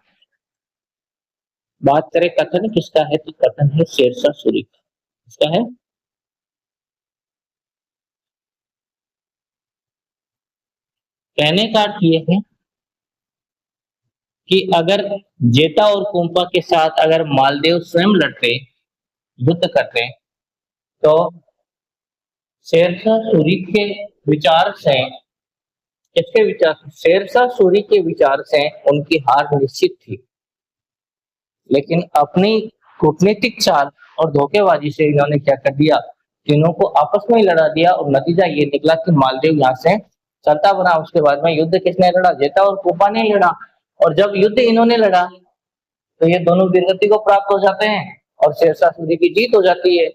Speaker 1: बात करें कथन किसका है तो कथन है शेरशाह सूरी का। किसका है? कहने का अर्थ ये है कि अगर जेता और कुंपा के साथ अगर मालदेव स्वयं लड़ते, युद्ध करते, तो शेरशाह सूरी के विचार से, किसके विचार? शेरशाह सूरी के विचार से उनकी हार निश्चित थी। लेकिन अपनी कूटनीतिक चाल और धोखेबाजी से इन्होंने क्या कर दिया? तीनों को आपस में ही लड़ा दिया और नतीजा ये निकला कि मालदेव यहाँ से चलता बना। उसके बाद में युद्ध किसने लड़ा? जेता और कुपा ने लड़ा। और जब युद्ध इन्होंने लड़ा तो ये दोनों वीरगति को प्राप्त हो जाते हैं और शेरशाह सूरी की जीत हो जाती है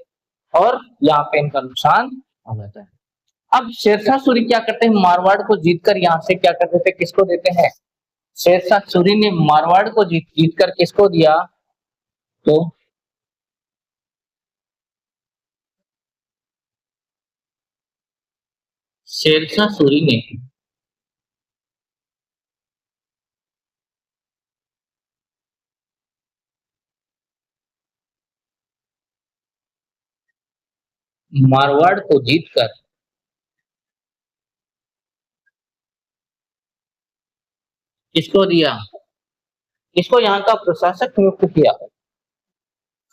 Speaker 1: और यहाँ पे इनका नुकसान हो जाता है। अब शेरशाह सूरी क्या करते हैं? मारवाड़ को जीतकर यहाँ से क्या कर देते? किसको देते हैं? शेरशाह सूरी ने मारवाड़ को जीत कर किसको दिया? तो शेरशाह सूरी ने मारवाड़ को जीतकर किसको दिया? किसको यहाँ का प्रशासक नियुक्त किया?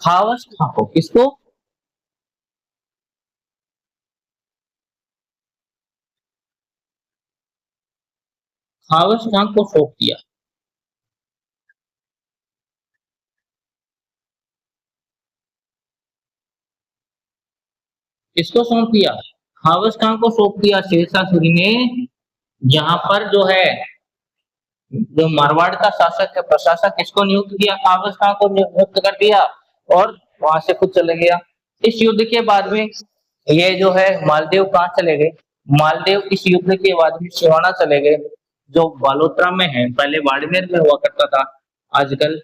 Speaker 1: खावस खां को। किसको? खावस खां को सौंप दिया। किसको सौंप दिया? खावस खां को सौंप दिया शेरशाह सूरी ने। यहाँ पर जो है, जो मारवाड़ का शासक है, प्रशासक, किसको नियुक्त किया? खावस खां को नियुक्त कर दिया और वहां से खुद चले गया। इस युद्ध के बाद में ये जो है मालदेव कहाँ चले गए? मालदेव इस युद्ध के बाद में सिवाना चले गए, जो बालोतरा में है। पहले बाड़मेर में हुआ करता था, आजकल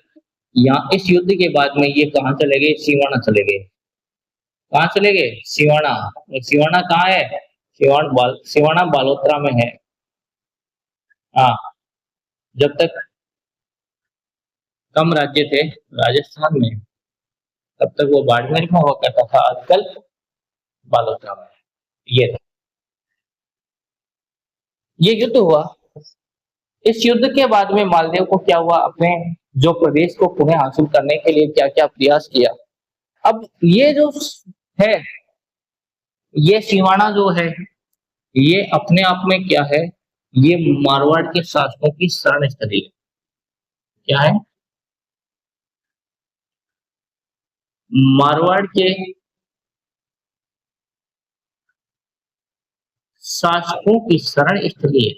Speaker 1: यहाँ इस युद्ध के बाद में ये कहाँ चले गए? सिवाना चले गए। कहाँ चले गए? सिवाना। सिवाना कहाँ है? सिवाना बालोतरा में है। हाँ, जब तक कम राज्य थे राजस्थान में तब तक वो बाड़मेर में हुआ करता था, आजकल बालोतरा में। ये ये युद्ध हुआ। इस युद्ध के बाद में मालदेव को क्या हुआ? अपने जो प्रदेश को पुनः हासिल करने के लिए क्या क्या प्रयास किया। अब ये जो है ये सिवाना जो है ये अपने आप में क्या है, ये मारवाड़ के शासकों की शरण स्थली है। क्या है? मारवाड़ के शासकों की शरण स्थली है।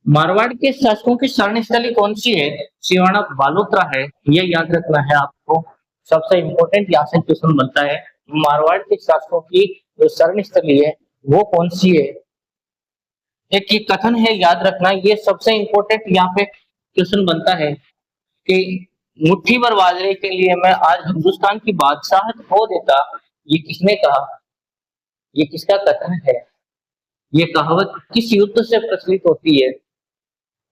Speaker 1: मारवाड़ के शासकों की शरण स्थली कौन सी है? सिवाना बालोतरा है, ये याद रखना है आपको। सबसे इंपॉर्टेंट यहाँ से क्वेश्चन बनता है, मारवाड़ के शासकों की जो शरण स्थली है वो कौन सी है? एक ये कथन है, याद रखना, ये सबसे इंपॉर्टेंट यहाँ पे क्वेश्चन बनता है कि मुट्ठी भर बाजरे के लिए मैं आज हिंदुस्तान की बादशाहत खो देता, ये किसने कहा? ये किसका कथन है? ये कहावत किस युद्ध से प्रचलित होती है?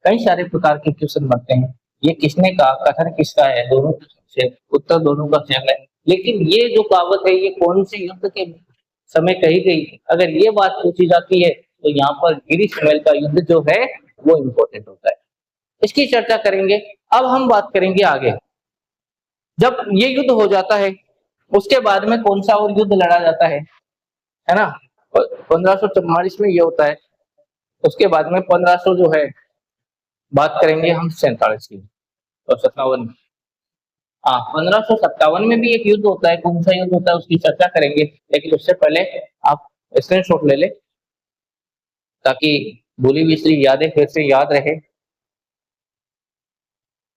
Speaker 1: कई सारे प्रकार के क्वेश्चन बनते हैं। ये किसने कहा, कथन किसका है? दोनों से उत्तर दोनों का सेम है, लेकिन ये जो कहावत है ये कौन से युद्ध के समय कही गई? अगर ये बात पूछी जाती है तो यहाँ पर गिरी शमेल का युद्ध जो है वो इम्पोर्टेंट होता है। इसकी चर्चा करेंगे। अब हम बात करेंगे आगे, जब ये युद्ध हो जाता है उसके बाद में कौन सा और युद्ध लड़ा जाता है ना? 1544 में ये होता है। उसके बाद में 1500 जो है, बात करेंगे हम 47 की और 57। हाँ, 1557 में भी एक युद्ध होता है। कौन सा युद्ध होता है उसकी चर्चा करेंगे, लेकिन उससे पहले आप स्क्रीनशॉट ले ले ताकि भूली बिसरी यादें फिर से याद रहे,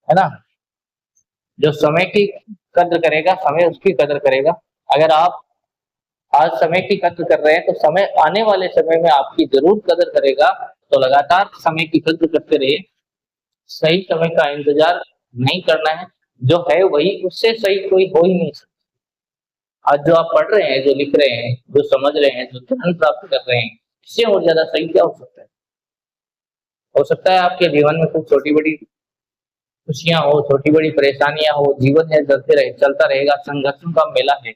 Speaker 1: है ना? जो समय की कद्र करेगा समय उसकी कद्र करेगा। अगर आप आज समय की कद्र कर रहे हैं तो समय आने वाले समय में आपकी जरूर कद्र करेगा। तो लगातार समय की कद्र करते रहिए। सही समय का इंतजार नहीं करना है, जो है वही, उससे सही कोई हो ही नहीं सकता। आज जो आप पढ़ रहे हैं, जो लिख रहे हैं, जो समझ रहे हैं, जो ज्ञान प्राप्त कर रहे हैं, इससे और ज्यादा सही क्या हो सकता है? हो सकता है आपके जीवन में कुछ छोटी बड़ी खुशियां हो, छोटी बड़ी परेशानियां हो, जीवन है चलता रहेगा, संघर्षों का मेला है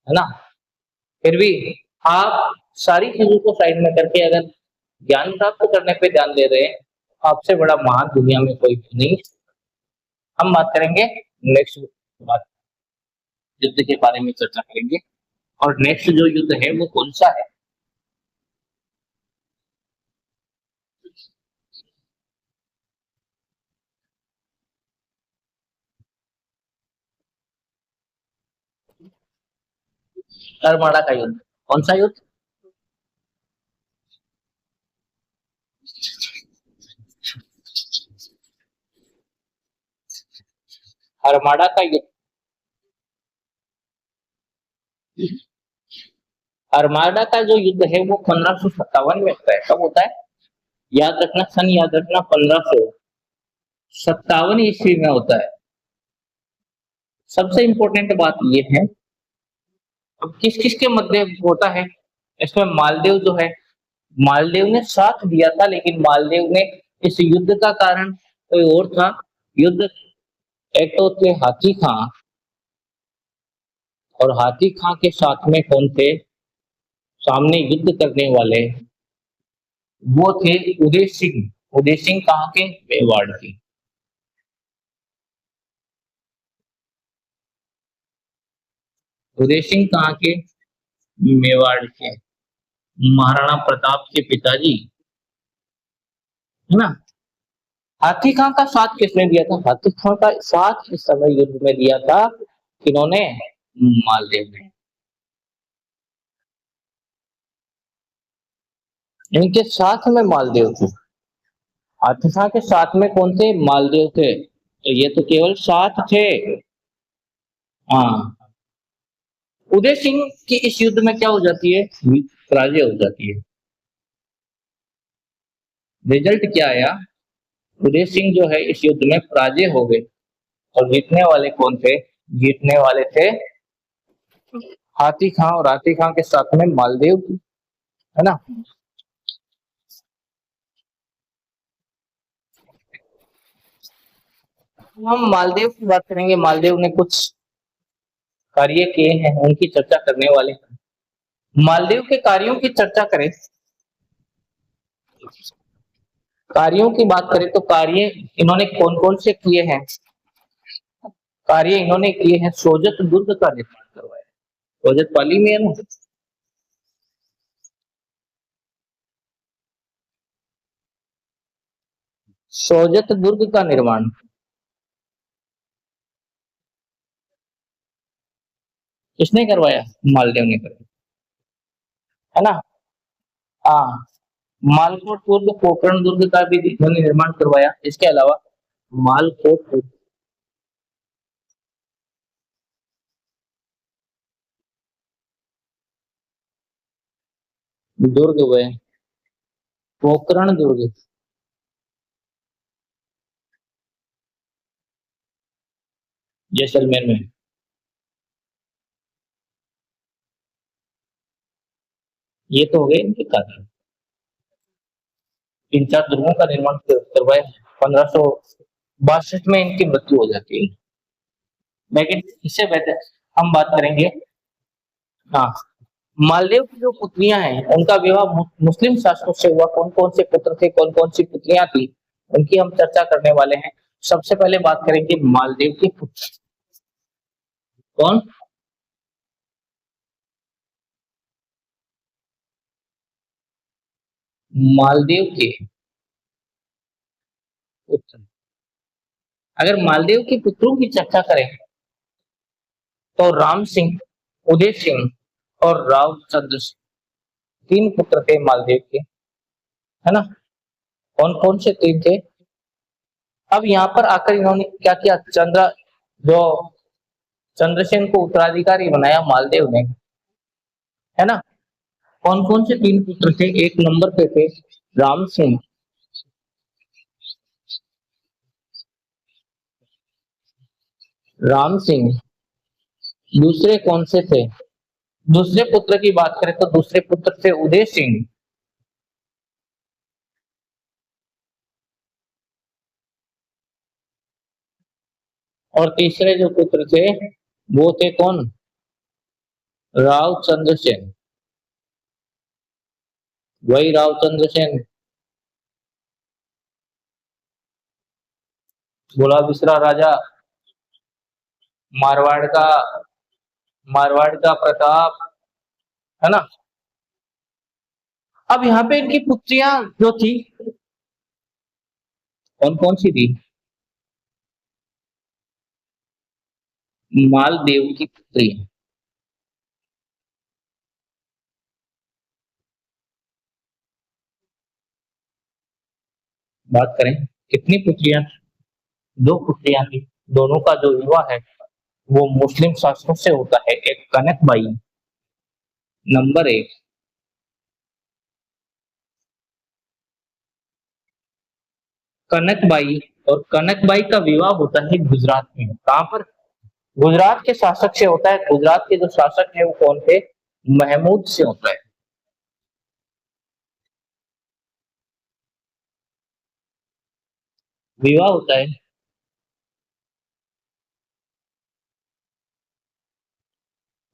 Speaker 1: ना? फिर भी आप सारी चीजों को साइड में करके अगर ज्ञान प्राप्त करने पे ध्यान दे रहे हैं, आपसे बड़ा महान दुनिया में कोई भी नहीं। हम बात करेंगे नेक्स्ट बात, युद्ध के बारे में चर्चा करेंगे। और नेक्स्ट जो युद्ध है वो कौन सा है? अरमाड़ा का युद्ध। कौन सा युद्ध? अरमाड़ा का युद्ध। अरमाड़ा का जो युद्ध है वो 1557 में होता है। कब होता है? याद रखना, सन याद रखना, 1557 ईस्वी में होता है। सबसे इंपॉर्टेंट बात ये है, अब किस किस के मध्य होता है? इसमें मालदेव जो है, मालदेव ने साथ दिया था, लेकिन मालदेव ने इस युद्ध का कारण कोई और था। युद्ध एक तो थे हाथी खां, और हाथी खां के साथ में कौन थे सामने युद्ध करने वाले? वो थे उदय सिंह। उदय सिंह कहाँ के? मेवाड़ के। उदय सिंह कहाँ के? मेवाड़ के। महाराणा प्रताप के पिताजी, है ना? हाथी खां का साथ किसने दिया था? हाथी खां का साथ इस समय युद्ध में दिया था किन्होंने? मालदेव ने। इनके साथ में मालदेव थे। हाथी खां के साथ में कौन थे? मालदेव थे। तो ये तो केवल साथ थे। हाँ, उदय सिंह की इस युद्ध में क्या हो जाती है? पराजय हो जाती है। रिजल्ट क्या आया? उदय सिंह जो है इस युद्ध में पराजय हो गए, और जीतने वाले कौन थे? जीतने वाले थे हाथी खां, और हाथी खां के साथ में मालदेव, है ना? हम मालदेव की बात करेंगे। मालदेव ने कुछ कार्य किए हैं, उनकी चर्चा करने वाले हैं। मालदेव के कार्यों की चर्चा करें, कार्यों की बात करें तो कार्य इन्होंने कौन कौन से किए हैं? कार्य इन्होंने किए हैं, सोजत दुर्ग का निर्माण करवाया। सोजत पाली में है ना। सोजत दुर्ग का निर्माण किसने करवाया? मालदेव ने करवाया, है ना। हाँ, मालकोट दुर्ग, पोखरण दुर्ग का भी इन्होंने निर्माण करवाया। इसके अलावा मालकोट दुर्ग व पोखरण दुर्ग जैसलमेर में। ये तो हो गए इनके कार्य। तीन चार दुर्गों का निर्माण करवाया। 1562 में इनकी मृत्यु हो जाती है। लेकिन इससे बेहतर हम बात करेंगे। हाँ, मालदेव की जो पुत्रियां हैं उनका विवाह मुस्लिम शासकों से हुआ। कौन कौन से पुत्र थे, कौन कौन सी पुत्रियां थी, उनकी हम चर्चा करने वाले हैं। सबसे पहले बात करेंगे मालदेव के पुत्र। कौन? मालदेव के पुत्र। अगर मालदेव के पुत्रों की चर्चा करें तो राम सिंह, उदय सिंह और राव चंद्र सिंह, तीन पुत्र थे मालदेव के, है ना। कौन कौन से तीन थे? अब यहाँ पर आकर इन्होंने क्या किया? जो चंद्रसेन को उत्तराधिकारी बनाया मालदेव ने, है ना। कौन कौन से तीन पुत्र थे? एक नंबर पे थे राम सिंह, राम सिंह। दूसरे कौन से थे? दूसरे पुत्र की बात करें तो दूसरे पुत्र थे उदय सिंह। और तीसरे जो पुत्र थे वो थे कौन? राव चंद्रसेन। वही राव चंद्रसेन, भोला बिसरा राजा, मारवाड़ का, मारवाड़ का प्रताप, है ना। अब यहाँ पे इनकी पुत्रियां जो थी कौन कौन सी थी? मालदेव की पुत्री। बात करें कितनी पुत्रियां? दो पुत्रियां थी। दोनों का जो विवाह है वो मुस्लिम शासकों से होता है। एक कनकबाई नंबर एक, कनकबाई। और कनकबाई का विवाह होता है गुजरात में। कहां पर? गुजरात के शासक से होता है। गुजरात के जो शासक है वो कौन थे? महमूद से होता है। विवाह होता है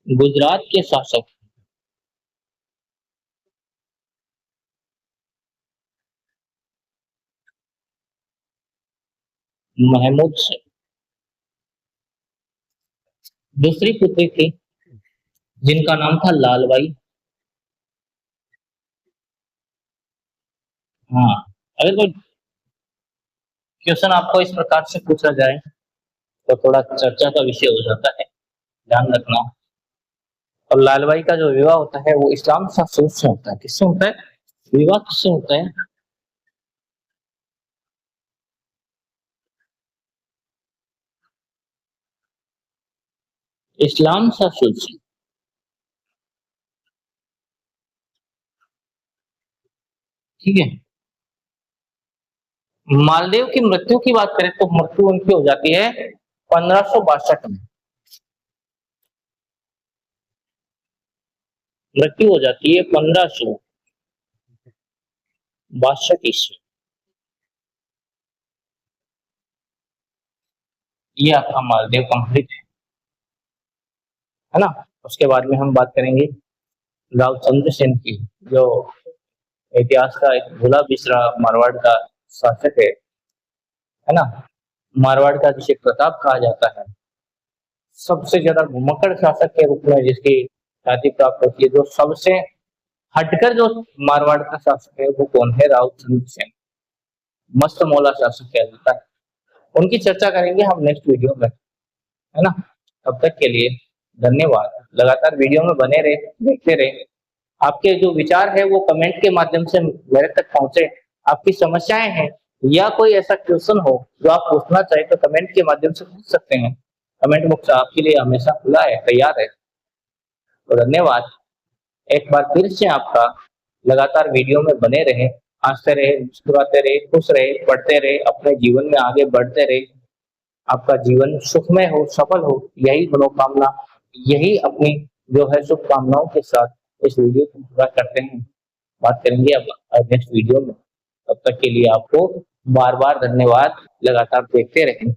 Speaker 1: गुजरात के शासक महमूद से। दूसरी पुत्री थी जिनका नाम था लालबाई। हाँ, अगर कोई क्वेश्चन आपको इस प्रकार से पूछा जाए तो थोड़ा चर्चा का विषय हो जाता है, ध्यान रखना। और लालबाई का जो विवाह होता है वो इस्लाम शासक से होता है। किससे होता है? विवाह किससे होता है? इस्लाम शासक से। ठीक है। मालदेव की मृत्यु की बात करें तो मृत्यु उनकी हो जाती है 1562 में। मृत्यु हो जाती है 1562 ईस्वी। ये आपका मालदेव कंप्लीट है ना। उसके बाद में हम बात करेंगे राव चंद्रसेन की, जो इतिहास का एक भूला बिसरा मारवाड़ का शासक है ना। मारवाड़ का जिसे प्रताप कहा जाता है। सबसे ज्यादा घुमक्कड़ शासक के रूप में जिसकी ख्याति प्राप्त होती है, जो सबसे हटकर जो मारवाड़ का शासक है वो कौन है? राव चंद्र सेन, मस्त मौला शासक कहा जाता है। उनकी चर्चा करेंगे हम नेक्स्ट वीडियो में, है ना। तब तक के लिए धन्यवाद। लगातार वीडियो में बने रहे, देखते रहे। आपके जो विचार है वो कमेंट के माध्यम से मेरे तक पहुंचे। आपकी समस्याएं हैं या कोई ऐसा क्वेश्चन हो जो आप पूछना चाहे तो कमेंट के माध्यम से पूछ सकते हैं। कमेंट बॉक्स आपके लिए हमेशा खुला है, तैयार है। तो धन्यवाद एक बार फिर से आपका। लगातार वीडियो में बने रहे, हंसते रहे, मुस्कुराते रहे, खुश रहे, पढ़ते रहे, अपने जीवन में आगे बढ़ते रहे। आपका जीवन सुखमय हो, सफल हो, यही मनोकामना, यही अपनी जो है शुभकामनाओं के साथ इस वीडियो को पूरा करते हैं। बात करेंगे अब नेक्स्ट वीडियो में। तब तक के लिए आपको बार बार धन्यवाद। लगातार देखते रहें।